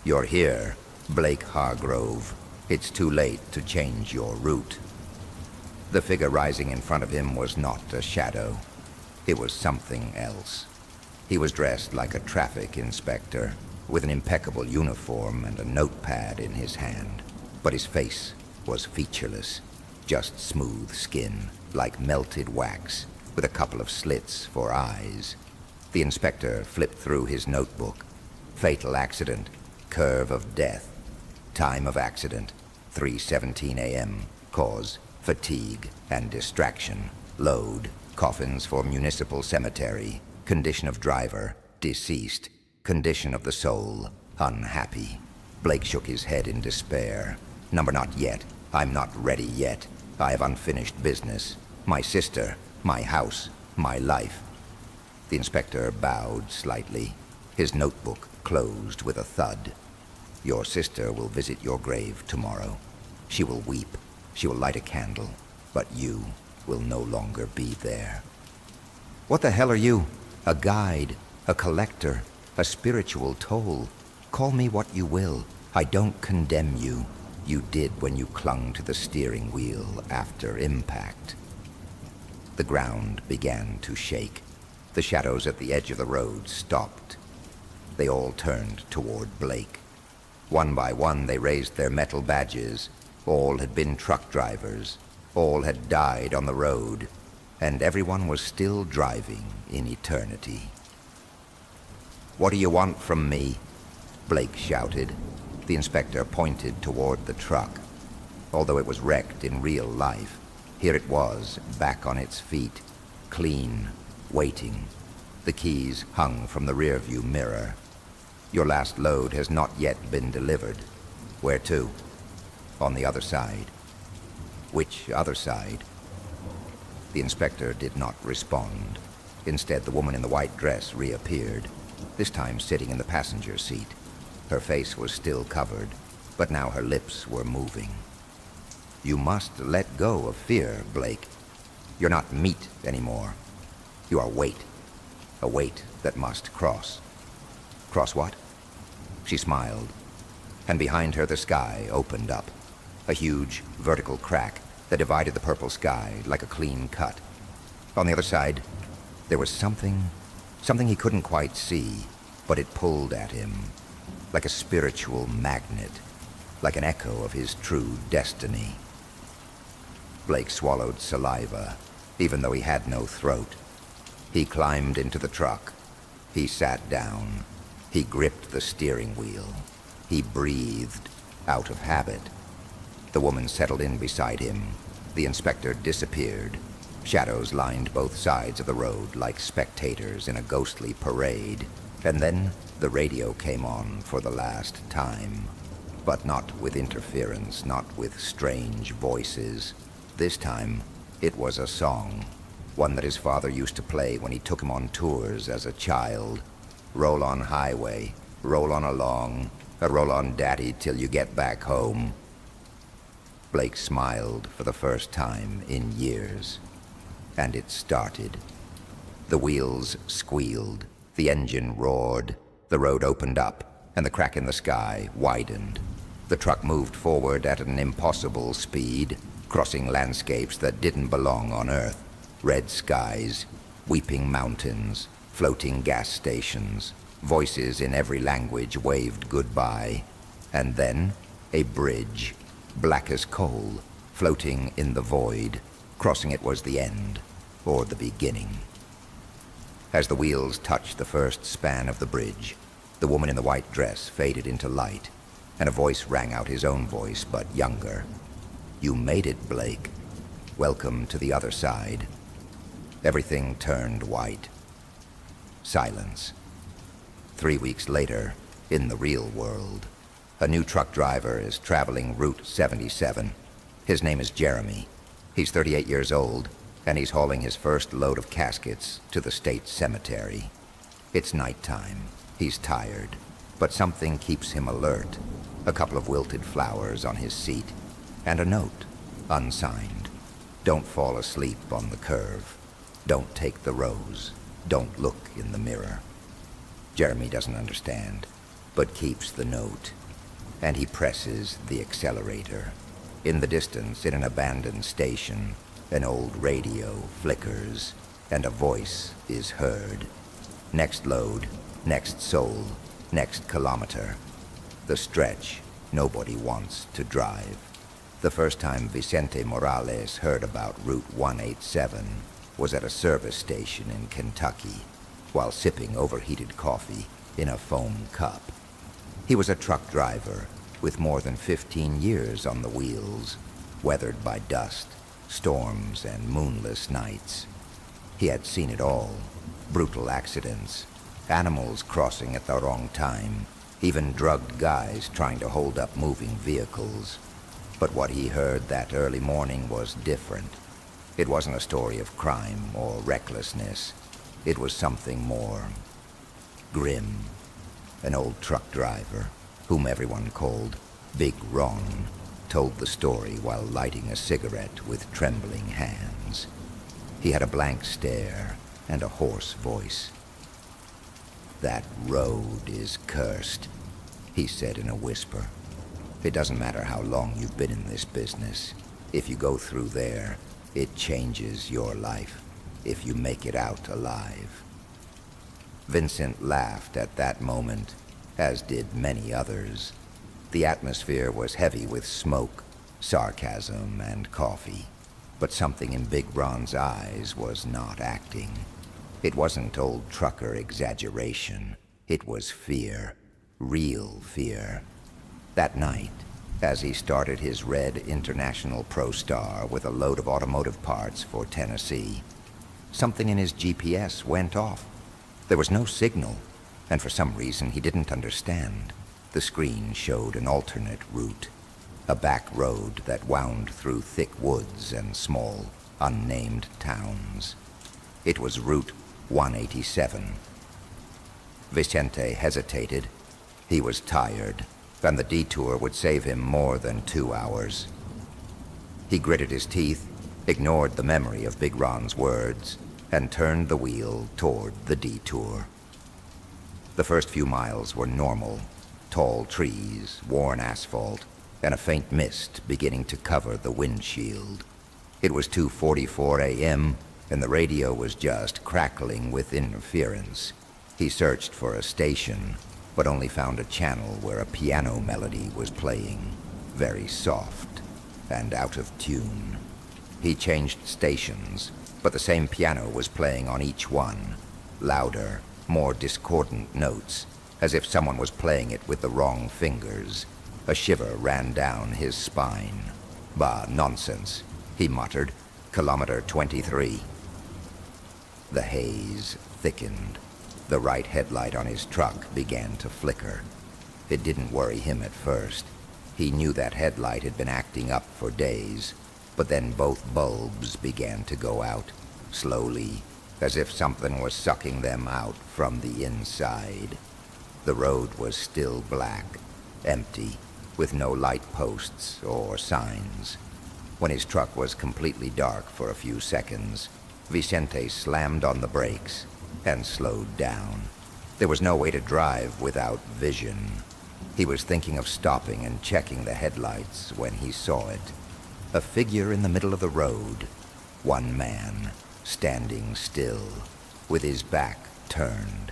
"You're here, Blake Hargrove. It's too late to change your route." The figure rising in front of him was not a shadow. It was something else. He was dressed like a traffic inspector, with an impeccable uniform and a notepad in his hand. But his face was featureless, just smooth skin, like melted wax, with a couple of slits for eyes. The inspector flipped through his notebook. Fatal accident, curve of death. Time of accident, 3:17 a.m. Cause, fatigue and distraction. Load, coffins for municipal cemetery. Condition of driver, deceased. Condition of the soul, unhappy. Blake shook his head in despair. "Number not yet. I'm not ready yet. I have unfinished business. My sister, my house, my life." The inspector bowed slightly. His notebook closed with a thud. "Your sister will visit your grave tomorrow. She will weep. She will light a candle. But you will no longer be there." "What the hell are you? A guide, a collector, a spiritual toll. Call me what you will. I don't condemn you. You did when you clung to the steering wheel after impact." The ground began to shake. The shadows at the edge of the road stopped. They all turned toward Blake. One by one they raised their metal badges. All had been truck drivers. All had died on the road. And everyone was still driving in eternity. "What do you want from me?" Blake shouted. The inspector pointed toward the truck. Although it was wrecked in real life, here it was, back on its feet, clean, waiting. The keys hung from the rearview mirror. "Your last load has not yet been delivered." "Where to?" "On the other side." "Which other side?" The inspector did not respond. Instead, the woman in the white dress reappeared, this time sitting in the passenger seat. Her face was still covered, but now her lips were moving. "You must let go of fear, Blake. You're not meat anymore. You are weight. A weight that must cross." "Cross what?" She smiled, and behind her the sky opened up. A huge vertical crack that divided the purple sky like a clean cut. On the other side, there was something he couldn't quite see, but it pulled at him, like a spiritual magnet, like an echo of his true destiny. Blake swallowed saliva, even though he had no throat. He climbed into the truck. He sat down. He gripped the steering wheel. He breathed, out of habit. The woman settled in beside him. The inspector disappeared. Shadows lined both sides of the road like spectators in a ghostly parade. And then the radio came on for the last time. But not with interference, not with strange voices. This time, it was a song, one that his father used to play when he took him on tours as a child. Roll on highway, roll on along, roll on daddy till you get back home. Blake smiled for the first time in years, and it started. The wheels squealed, the engine roared, the road opened up, and the crack in the sky widened. The truck moved forward at an impossible speed, crossing landscapes that didn't belong on Earth. Red skies, weeping mountains, floating gas stations, voices in every language waved goodbye. And then, a bridge, black as coal, floating in the void. Crossing it was the end, or the beginning. As the wheels touched the first span of the bridge, the woman in the white dress faded into light, and a voice rang out, his own voice, but younger. "You made it, Blake. Welcome to the other side." Everything turned white. Silence. 3 weeks later, in the real world, a new truck driver is traveling Route 77. His name is Jeremy. He's 38 years old, and he's hauling his first load of caskets to the state cemetery. It's nighttime. He's tired, but something keeps him alert. A couple of wilted flowers on his seat, and a note, unsigned. "Don't fall asleep on the curve. Don't take the rose. Don't look in the mirror." Jeremy doesn't understand, but keeps the note, and he presses the accelerator. In the distance, in an abandoned station, an old radio flickers, and a voice is heard. Next load, next soul, next kilometer. The stretch nobody wants to drive. The first time Vicente Morales heard about Route 187 was at a service station in Kentucky, while sipping overheated coffee in a foam cup. He was a truck driver with more than 15 years on the wheels, weathered by dust, storms, and moonless nights. He had seen it all: brutal accidents, animals crossing at the wrong time, even drugged guys trying to hold up moving vehicles. But what he heard that early morning was different. It wasn't a story of crime or recklessness. It was something more grim. An old truck driver, whom everyone called Big Ron, told the story while lighting a cigarette with trembling hands. He had a blank stare and a hoarse voice. "That road is cursed," he said in a whisper. "It doesn't matter how long you've been in this business. If you go through there, it changes your life, if you make it out alive." Vincent laughed at that moment, as did many others. The atmosphere was heavy with smoke, sarcasm, and coffee. But something in Big Ron's eyes was not acting. It wasn't old trucker exaggeration. It was fear. Real fear. That night, as he started his red International Pro Star with a load of automotive parts for Tennessee, something in his GPS went off. There was no signal, and for some reason he didn't understand. The screen showed an alternate route, a back road that wound through thick woods and small, unnamed towns. It was Route 187. Vicente hesitated. He was tired, and the detour would save him more than 2 hours. He gritted his teeth, ignored the memory of Big Ron's words, and turned the wheel toward the detour. The first few miles were normal: tall trees, worn asphalt, and a faint mist beginning to cover the windshield. It was 2:44 a.m., and the radio was just crackling with interference. He searched for a station, but only found a channel where a piano melody was playing, very soft and out of tune. He changed stations, but the same piano was playing on each one, louder, more discordant notes, as if someone was playing it with the wrong fingers. A shiver ran down his spine. "Bah, nonsense," he muttered. "Kilometer 23. The haze thickened. The right headlight on his truck began to flicker. It didn't worry him at first. He knew that headlight had been acting up for days, but then both bulbs began to go out, slowly, as if something was sucking them out from the inside. The road was still black, empty, with no light posts or signs. When his truck was completely dark for a few seconds, Vicente slammed on the brakes and slowed down. There was no way to drive without vision. He was thinking of stopping and checking the headlights when he saw it. A figure in the middle of the road, one man, standing still, with his back turned.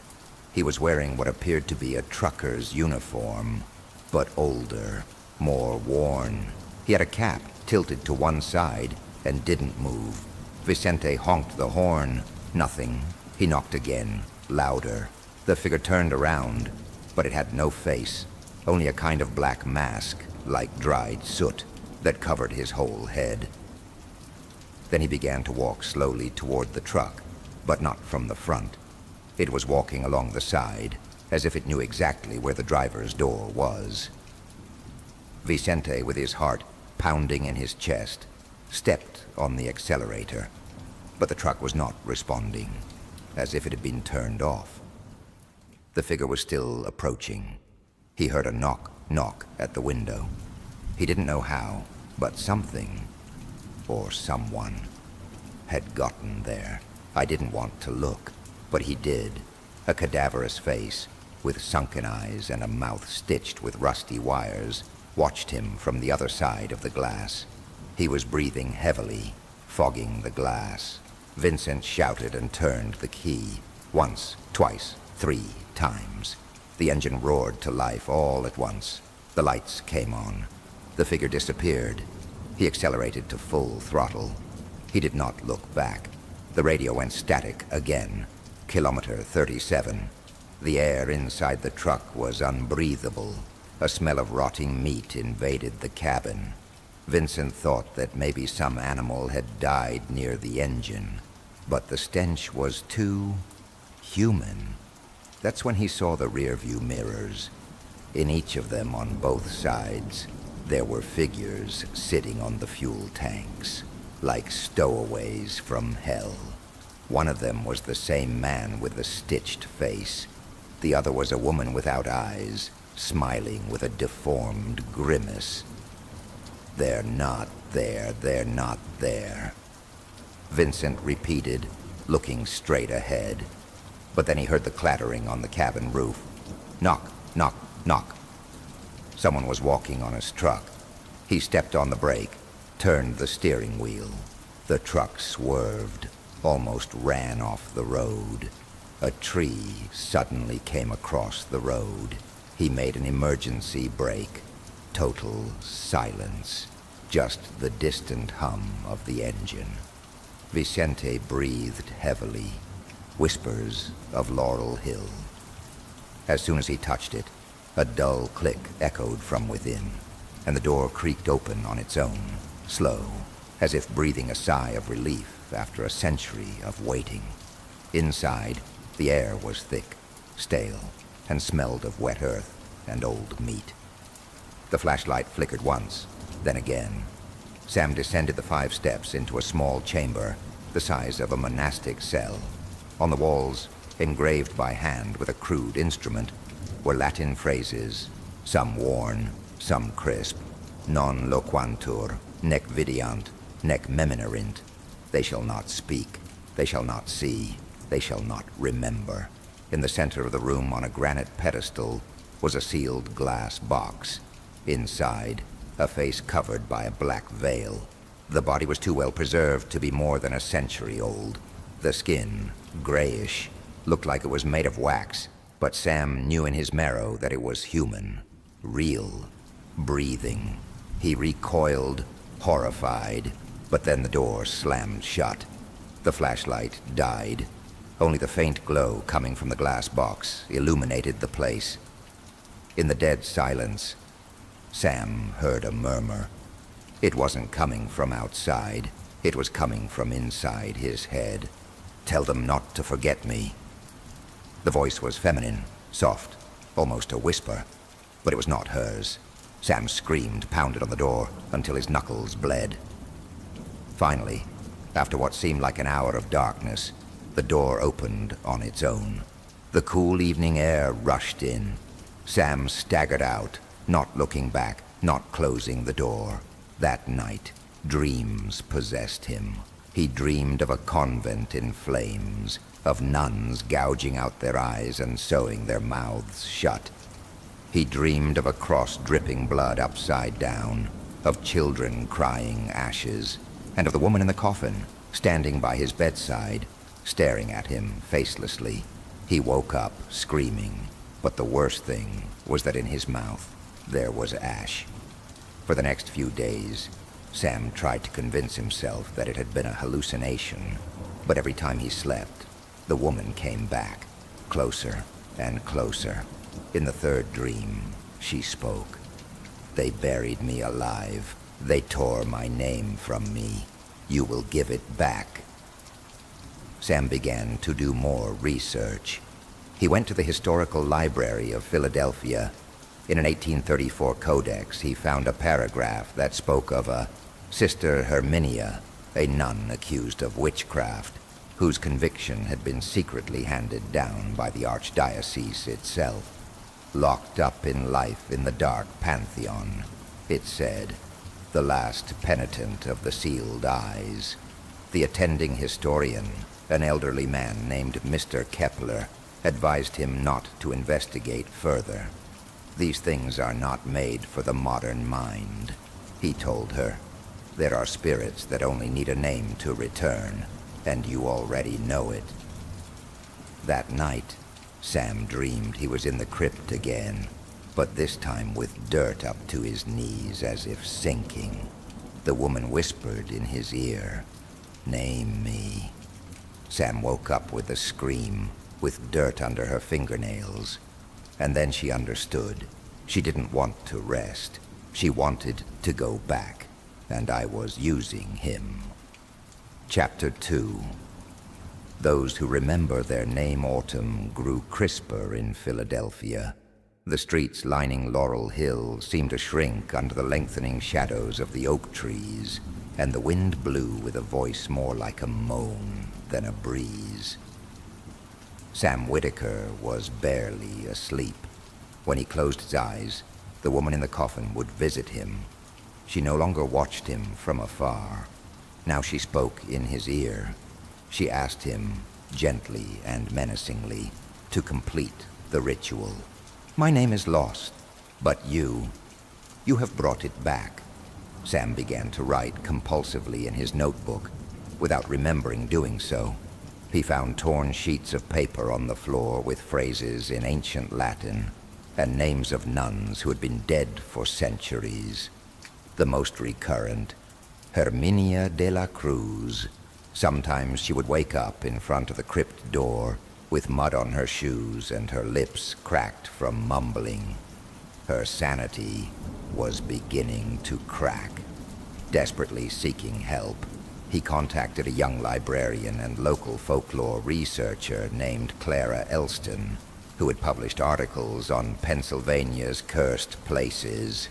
He was wearing what appeared to be a trucker's uniform, but older, more worn. He had a cap tilted to one side and didn't move. Vicente honked the horn. Nothing. He knocked again, louder. The figure turned around, but it had no face, only a kind of black mask, like dried soot, that covered his whole head. Then he began to walk slowly toward the truck, but not from the front. It was walking along the side, as if it knew exactly where the driver's door was. Vicente, with his heart pounding in his chest, stepped on the accelerator, but the truck was not responding, as if it had been turned off. The figure was still approaching. He heard a knock at the window. He didn't know how, but something, or someone, had gotten there. I didn't want to look, but he did. A cadaverous face, with sunken eyes and a mouth stitched with rusty wires, watched him from the other side of the glass. He was breathing heavily, fogging the glass. Vincent shouted and turned the key. Once, twice, 3 times. The engine roared to life all at once. The lights came on. The figure disappeared. He accelerated to full throttle. He did not look back. The radio went static again. Kilometer 37. The air inside the truck was unbreathable. A smell of rotting meat invaded the cabin. Vincent thought that maybe some animal had died near the engine, but the stench was too human. That's when he saw the rearview mirrors. In each of them on both sides, there were figures sitting on the fuel tanks, like stowaways from hell. One of them was the same man with the stitched face. The other was a woman without eyes, smiling with a deformed grimace. They're not there, they're not there. Vincent repeated, looking straight ahead. But then he heard the clattering on the cabin roof. Knock, knock, knock. Someone was walking on his truck. He stepped on the brake, turned the steering wheel. The truck swerved, almost ran off the road. A tree suddenly came across the road. He made an emergency brake. Total silence. Just the distant hum of the engine. Vicente breathed heavily. Whispers of Laurel Hill. As soon as he touched it, a dull click echoed from within, and the door creaked open on its own, slow, as if breathing a sigh of relief after a century of waiting. Inside, the air was thick, stale, and smelled of wet earth and old meat. The flashlight flickered once, then again. Sam descended the 5 steps into a small chamber, the size of a monastic cell. On the walls, engraved by hand with a crude instrument, were Latin phrases, some worn, some crisp. Non loquantur, nec videant, nec meminarint. They shall not speak, they shall not see, they shall not remember. In the center of the room, on a granite pedestal, was a sealed glass box. Inside, a face covered by a black veil. The body was too well preserved to be more than a century old. The skin, grayish, looked like it was made of wax, but Sam knew in his marrow that it was human, real, breathing. He recoiled, horrified, but then the door slammed shut. The flashlight died. Only the faint glow coming from the glass box illuminated the place. In the dead silence, Sam heard a murmur. It wasn't coming from outside. It was coming from inside his head. Tell them not to forget me. The voice was feminine, soft, almost a whisper, but it was not hers. Sam screamed, pounded on the door, until his knuckles bled. Finally, after what seemed like an hour of darkness, the door opened on its own. The cool evening air rushed in. Sam staggered out, not looking back, not closing the door. That night, dreams possessed him. He dreamed of a convent in flames, of nuns gouging out their eyes and sewing their mouths shut. He dreamed of a cross dripping blood upside down, of children crying ashes, and of the woman in the coffin, standing by his bedside, staring at him facelessly. He woke up screaming, but the worst thing was that in his mouth there was ash. For the next few days, Sam tried to convince himself that it had been a hallucination, but every time he slept, the woman came back, closer and closer. In the third dream, she spoke. "They buried me alive. They tore my name from me. You will give it back." Sam began to do more research. He went to the Historical Library of Philadelphia. In an 1834 codex, he found a paragraph that spoke of a Sister Herminia, a nun accused of witchcraft, whose conviction had been secretly handed down by the archdiocese itself. Locked up in life in the dark pantheon, it said, the last penitent of the sealed eyes. The attending historian, an elderly man named Mr. Kepler, advised him not to investigate further. "These things are not made for the modern mind," he told her. "There are spirits that only need a name to return, and you already know it." That night, Sam dreamed he was in the crypt again, but this time with dirt up to his knees as if sinking. The woman whispered in his ear, "Name me." Sam woke up with a scream, with dirt under her fingernails. And then she understood. She didn't want to rest. She wanted to go back, and I was using him. Chapter 2. Those who remember their name autumn grew crisper in Philadelphia. The streets lining Laurel Hill seemed to shrink under the lengthening shadows of the oak trees, and the wind blew with a voice more like a moan than a breeze. Sam Whitaker was barely asleep. When he closed his eyes, the woman in the coffin would visit him. She no longer watched him from afar. Now she spoke in his ear. She asked him, gently and menacingly, to complete the ritual. "My name is lost, but you have brought it back." Sam began to write compulsively in his notebook, without remembering doing so. He found torn sheets of paper on the floor with phrases in ancient Latin and names of nuns who had been dead for centuries. The most recurrent, Herminia de la Cruz. Sometimes she would wake up in front of the crypt door with mud on her shoes and her lips cracked from mumbling. Her sanity was beginning to crack. Desperately seeking help, he contacted a young librarian and local folklore researcher named Clara Elston, who had published articles on Pennsylvania's cursed places.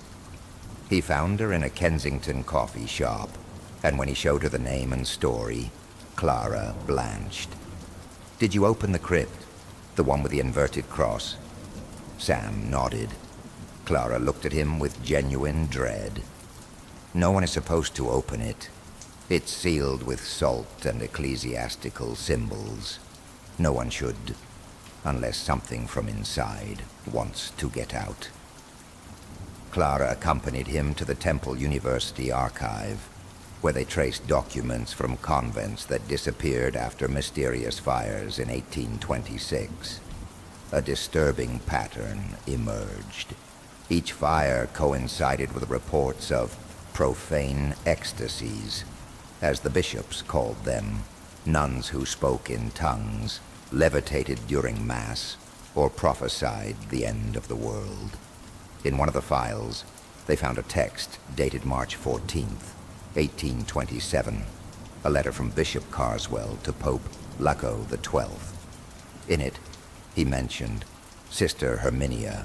He found her in a Kensington coffee shop, and when he showed her the name and story, Clara blanched. "Did you open the crypt? The one with the inverted cross?" Sam nodded. Clara looked at him with genuine dread. "No one is supposed to open it. It's sealed with salt and ecclesiastical symbols. No one should, unless something from inside wants to get out." Clara accompanied him to the Temple University archive, where they traced documents from convents that disappeared after mysterious fires in 1826. A disturbing pattern emerged. Each fire coincided with reports of profane ecstasies, as the bishops called them, nuns who spoke in tongues, levitated during Mass, or prophesied the end of the world. In one of the files, they found a text dated March 14th, 1827, a letter from Bishop Carswell to Pope Leo XII. In it, he mentioned Sister Herminia,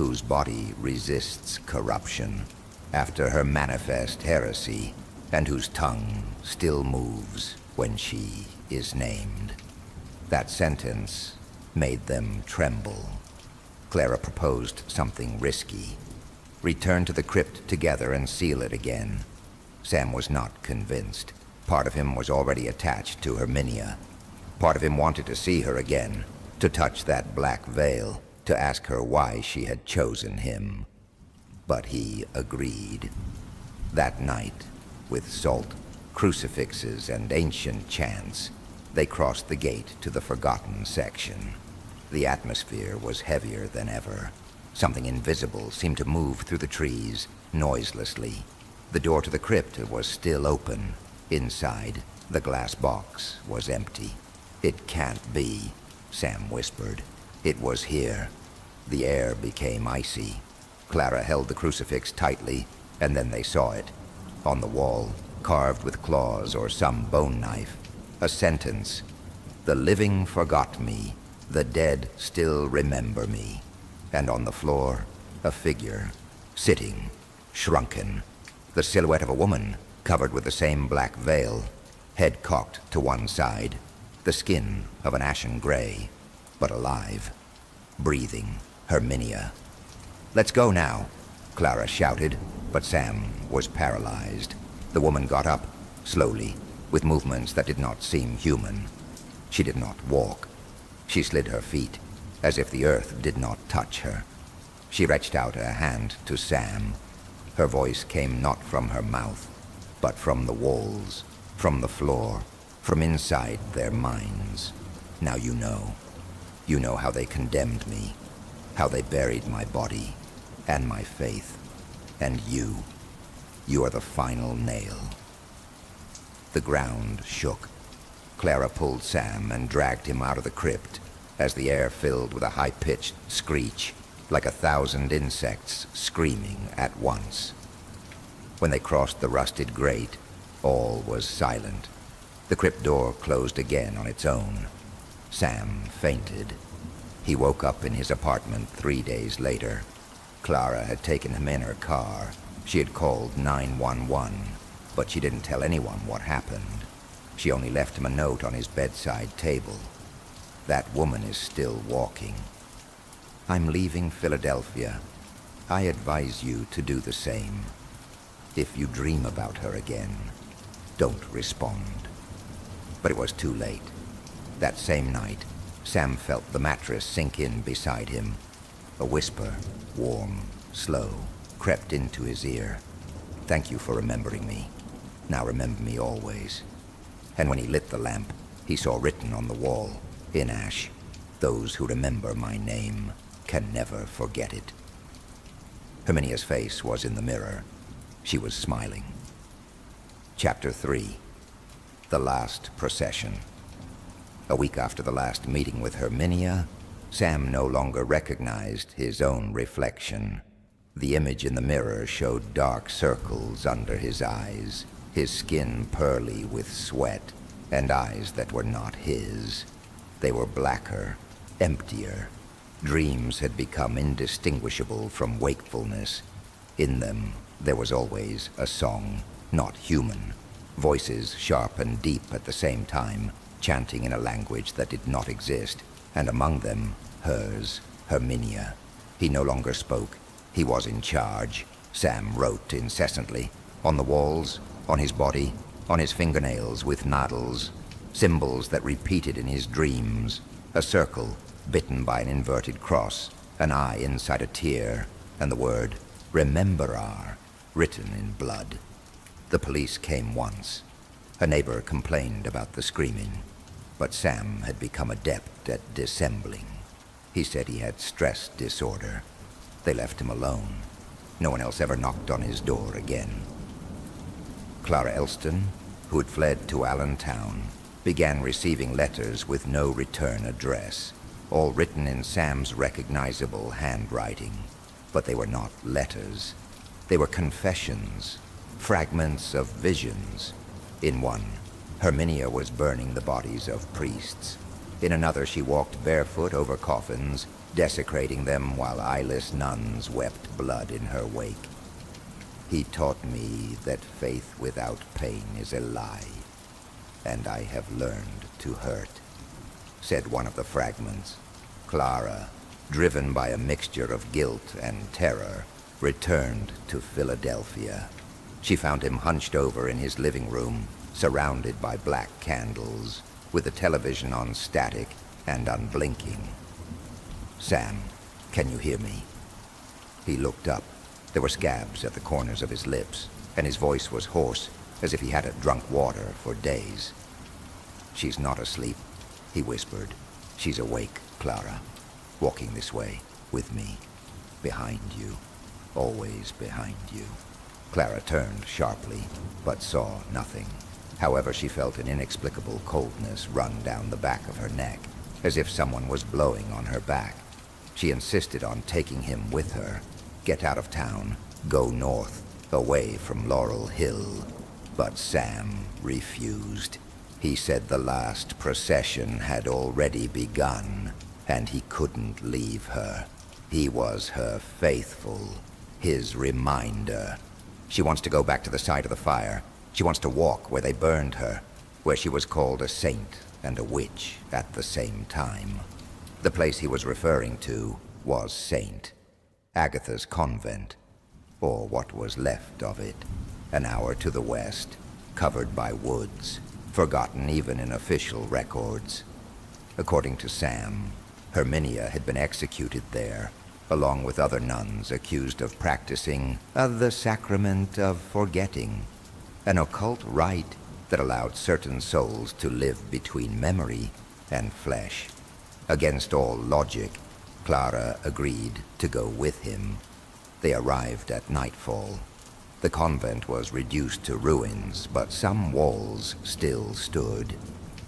whose body resists corruption after her manifest heresy, and whose tongue still moves when she is named. That sentence made them tremble. Clara proposed something risky. Return to the crypt together and seal it again. Sam was not convinced. Part of him was already attached to Herminia. Part of him wanted to see her again, to touch that black veil, to ask her why she had chosen him. But he agreed. That night, with salt, crucifixes, and ancient chants, they crossed the gate to the Forgotten section. The atmosphere was heavier than ever. Something invisible seemed to move through the trees, noiselessly. The door to the crypt was still open. Inside, the glass box was empty. "It can't be," Sam whispered. It was here. The air became icy. Clara held the crucifix tightly, and then they saw it. On the wall, carved with claws or some bone knife, a sentence: "The living forgot me, the dead still remember me." And on the floor, a figure, sitting, shrunken, the silhouette of a woman, covered with the same black veil, head cocked to one side, the skin of an ashen gray, but alive, breathing. Herminia. "Let's go now," Clara shouted, but Sam was paralyzed. The woman got up, slowly, with movements that did not seem human. She did not walk. She slid her feet, as if the earth did not touch her. She reached out a hand to Sam. Her voice came not from her mouth, but from the walls, from the floor, from inside their minds. "Now you know. You know how they condemned me, how they buried my body and my faith. And you are the final nail." The ground shook. Clara pulled Sam and dragged him out of the crypt as the air filled with a high-pitched screech, like 1,000 insects screaming at once. When they crossed the rusted grate, all was silent. The crypt door closed again on its own. Sam fainted. He woke up in his apartment 3 days later. Clara had taken him in her car. She had called 911, but she didn't tell anyone what happened. She only left him a note on his bedside table. "That woman is still walking. I'm leaving Philadelphia. I advise you to do the same. If you dream about her again, don't respond." But it was too late. That same night, Sam felt the mattress sink in beside him. A whisper, warm, slow, crept into his ear. "Thank you for remembering me. Now remember me always." And when he lit the lamp, he saw written on the wall, in ash, "Those who remember my name can never forget it." Herminia's face was in the mirror. She was smiling. Chapter 3. The Last Procession. A week after the last meeting with Herminia, Sam no longer recognized his own reflection. The image in the mirror showed dark circles under his eyes, his skin pearly with sweat, and eyes that were not his. They were blacker, emptier. Dreams had become indistinguishable from wakefulness. In them, there was always a song, not human. Voices sharp and deep at the same time, chanting in a language that did not exist, and among them, hers, Herminia. He no longer spoke. He was in charge. Sam wrote incessantly, on the walls, on his body, on his fingernails with needles, symbols that repeated in his dreams, a circle bitten by an inverted cross, an eye inside a tear, and the word "Rememberar" written in blood. The police came once. A neighbor complained about the screaming, but Sam had become adept at dissembling. He said he had stress disorder. They left him alone. No one else ever knocked on his door again. Clara Elston, who had fled to Allentown, began receiving letters with no return address, all written in Sam's recognizable handwriting. But they were not letters. They were confessions, fragments of visions. In one, Herminia was burning the bodies of priests. In another, she walked barefoot over coffins, desecrating them while eyeless nuns wept blood in her wake. He taught me that faith without pain is a lie, and I have learned to hurt, said one of the fragments. Clara, driven by a mixture of guilt and terror, returned to Philadelphia. She found him hunched over in his living room, surrounded by black candles, with the television on static and unblinking. "Sam, can you hear me?" He looked up. There were scabs at the corners of his lips, and his voice was hoarse, as if he hadn't drunk water for days. "She's not asleep," he whispered. "She's awake, Clara, walking this way, with me, behind you, always behind you." Clara turned sharply, but saw nothing. However, she felt an inexplicable coldness run down the back of her neck, as if someone was blowing on her back. She insisted on taking him with her. Get out of town, go north, away from Laurel Hill. But Sam refused. He said the last procession had already begun, and he couldn't leave her. He was her faithful, his reminder. She wants to go back to the side of the fire. She wants to walk where they burned her, where she was called a saint and a witch at the same time. The place he was referring to was Saint Agatha's convent, or what was left of it, an hour to the west, covered by woods, forgotten even in official records. According to Sam, Herminia had been executed there, along with other nuns accused of practicing the sacrament of forgetting, an occult rite that allowed certain souls to live between memory and flesh. Against all logic, Clara agreed to go with him. They arrived at nightfall. The convent was reduced to ruins, but some walls still stood.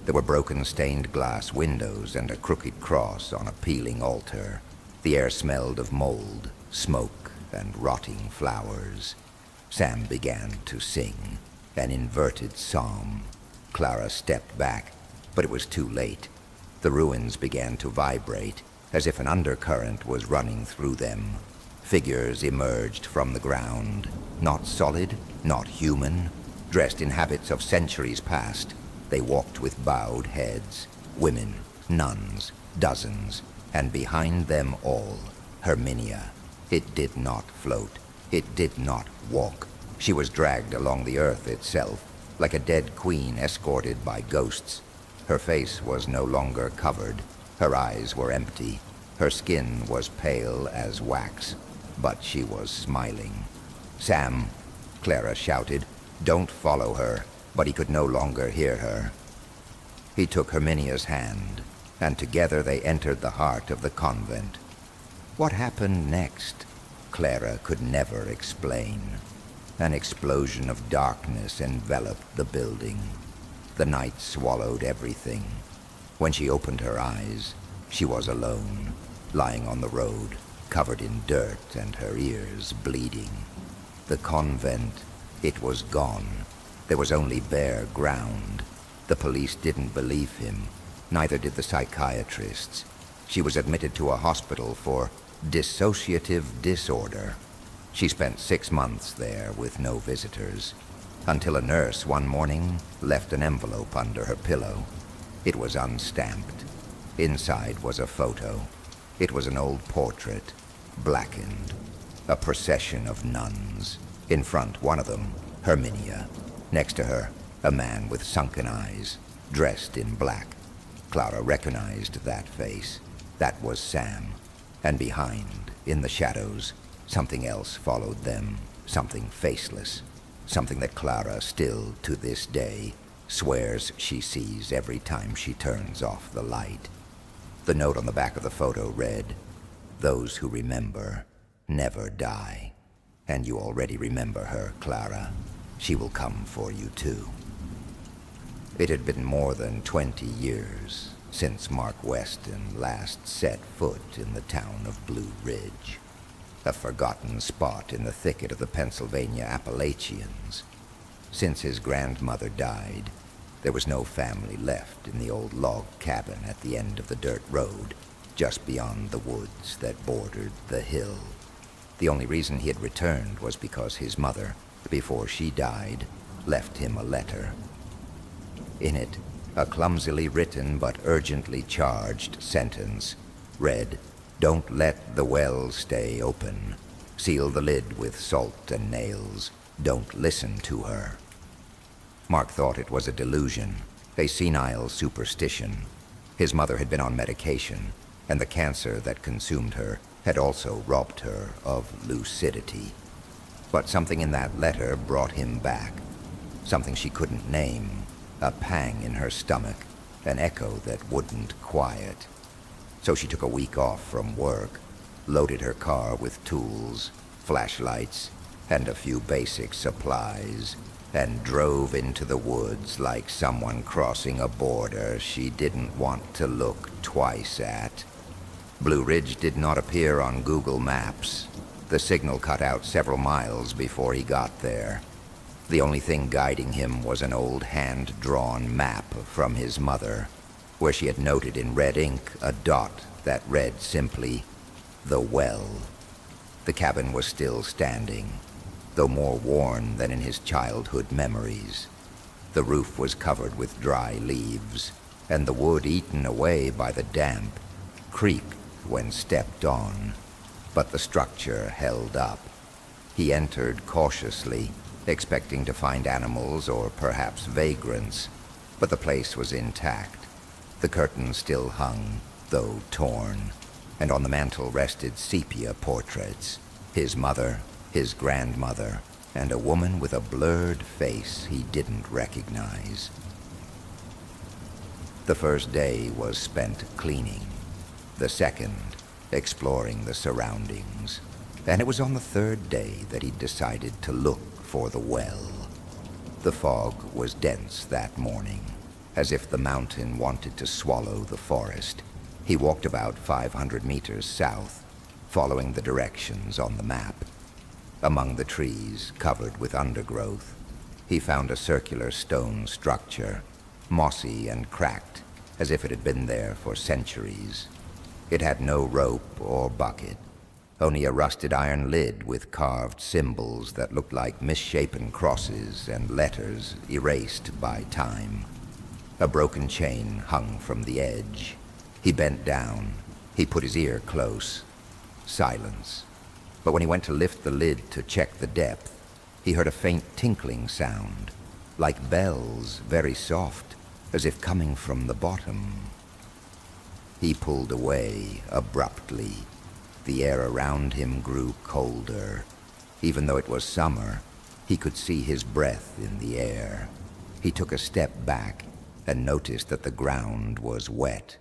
There were broken stained glass windows and a crooked cross on a peeling altar. The air smelled of mold, smoke, and rotting flowers. Sam began to sing, an inverted psalm. Clara stepped back, but it was too late. The ruins began to vibrate, as if an undercurrent was running through them. Figures emerged from the ground, not solid, not human, dressed in habits of centuries past. They walked with bowed heads, women, nuns, dozens, and behind them all, Herminia. It did not float. It did not walk. She was dragged along the earth itself, like a dead queen escorted by ghosts. Her face was no longer covered. Her eyes were empty. Her skin was pale as wax, but she was smiling. "Sam," Clara shouted, "don't follow her," but he could no longer hear her. He took Herminia's hand, and together they entered the heart of the convent. What happened next, Clara could never explain. An explosion of darkness enveloped the building. The night swallowed everything. When she opened her eyes, she was alone, lying on the road, covered in dirt and her ears bleeding. The convent, it was gone. There was only bare ground. The police didn't believe him. Neither did the psychiatrists. She was admitted to a hospital for dissociative disorder. She spent 6 months there with no visitors, until a nurse one morning left an envelope under her pillow. It was unstamped. Inside was a photo. It was an old portrait, blackened. A procession of nuns. In front, one of them, Herminia. Next to her, a man with sunken eyes, dressed in black. Clara recognized that face. That was Sam. And behind, in the shadows, something else followed them, something faceless, something that Clara still, to this day, swears she sees every time she turns off the light. The note on the back of the photo read, "Those who remember never die." And you already remember her, Clara. She will come for you too. It had been more than 20 years since Mark Weston last set foot in the town of Blue Ridge, a forgotten spot in the thicket of the Pennsylvania Appalachians. Since his grandmother died, There was no family left in the old log cabin at the end of the dirt road, just beyond the woods that bordered the hill. The only reason he had returned was because his mother, before she died, left him a letter. In it, a clumsily written but urgently charged sentence read, "Don't let the well stay open. Seal the lid with salt and nails. Don't listen to her." Mark thought it was a delusion, a senile superstition. His mother had been on medication, and the cancer that consumed her had also robbed her of lucidity. But something in that letter brought him back. Something she couldn't name, a pang in her stomach, an echo that wouldn't quiet. So she took a week off from work, loaded her car with tools, flashlights, and a few basic supplies, and drove into the woods like someone crossing a border she didn't want to look twice at. Blue Ridge did not appear on Google Maps. The signal cut out several miles before he got there. The only thing guiding him was an old hand-drawn map from his mother, where she had noted in red ink a dot that read simply, "The Well." The cabin was still standing, though more worn than in his childhood memories. The roof was covered with dry leaves, and the wood eaten away by the damp creaked when stepped on, but the structure held up. He entered cautiously, expecting to find animals or perhaps vagrants, but the place was intact. The curtains still hung, though torn, and on the mantel rested sepia portraits, his mother, his grandmother, and a woman with a blurred face he didn't recognize. The first day was spent cleaning, the second exploring the surroundings, and it was on the third day that he decided to look for the well. The fog was dense that morning, as if the mountain wanted to swallow the forest. He walked about 500 meters south, following the directions on the map. Among the trees, covered with undergrowth, he found a circular stone structure, mossy and cracked, as if it had been there for centuries. It had no rope or bucket, only a rusted iron lid with carved symbols that looked like misshapen crosses and letters erased by time. A broken chain hung from the edge. He bent down. He put his ear close. Silence. But when he went to lift the lid to check the depth, he heard a faint tinkling sound, like bells, very soft, as if coming from the bottom. He pulled away abruptly. The air around him grew colder. Even though it was summer, he could see his breath in the air. He took a step back and noticed that the ground was wet.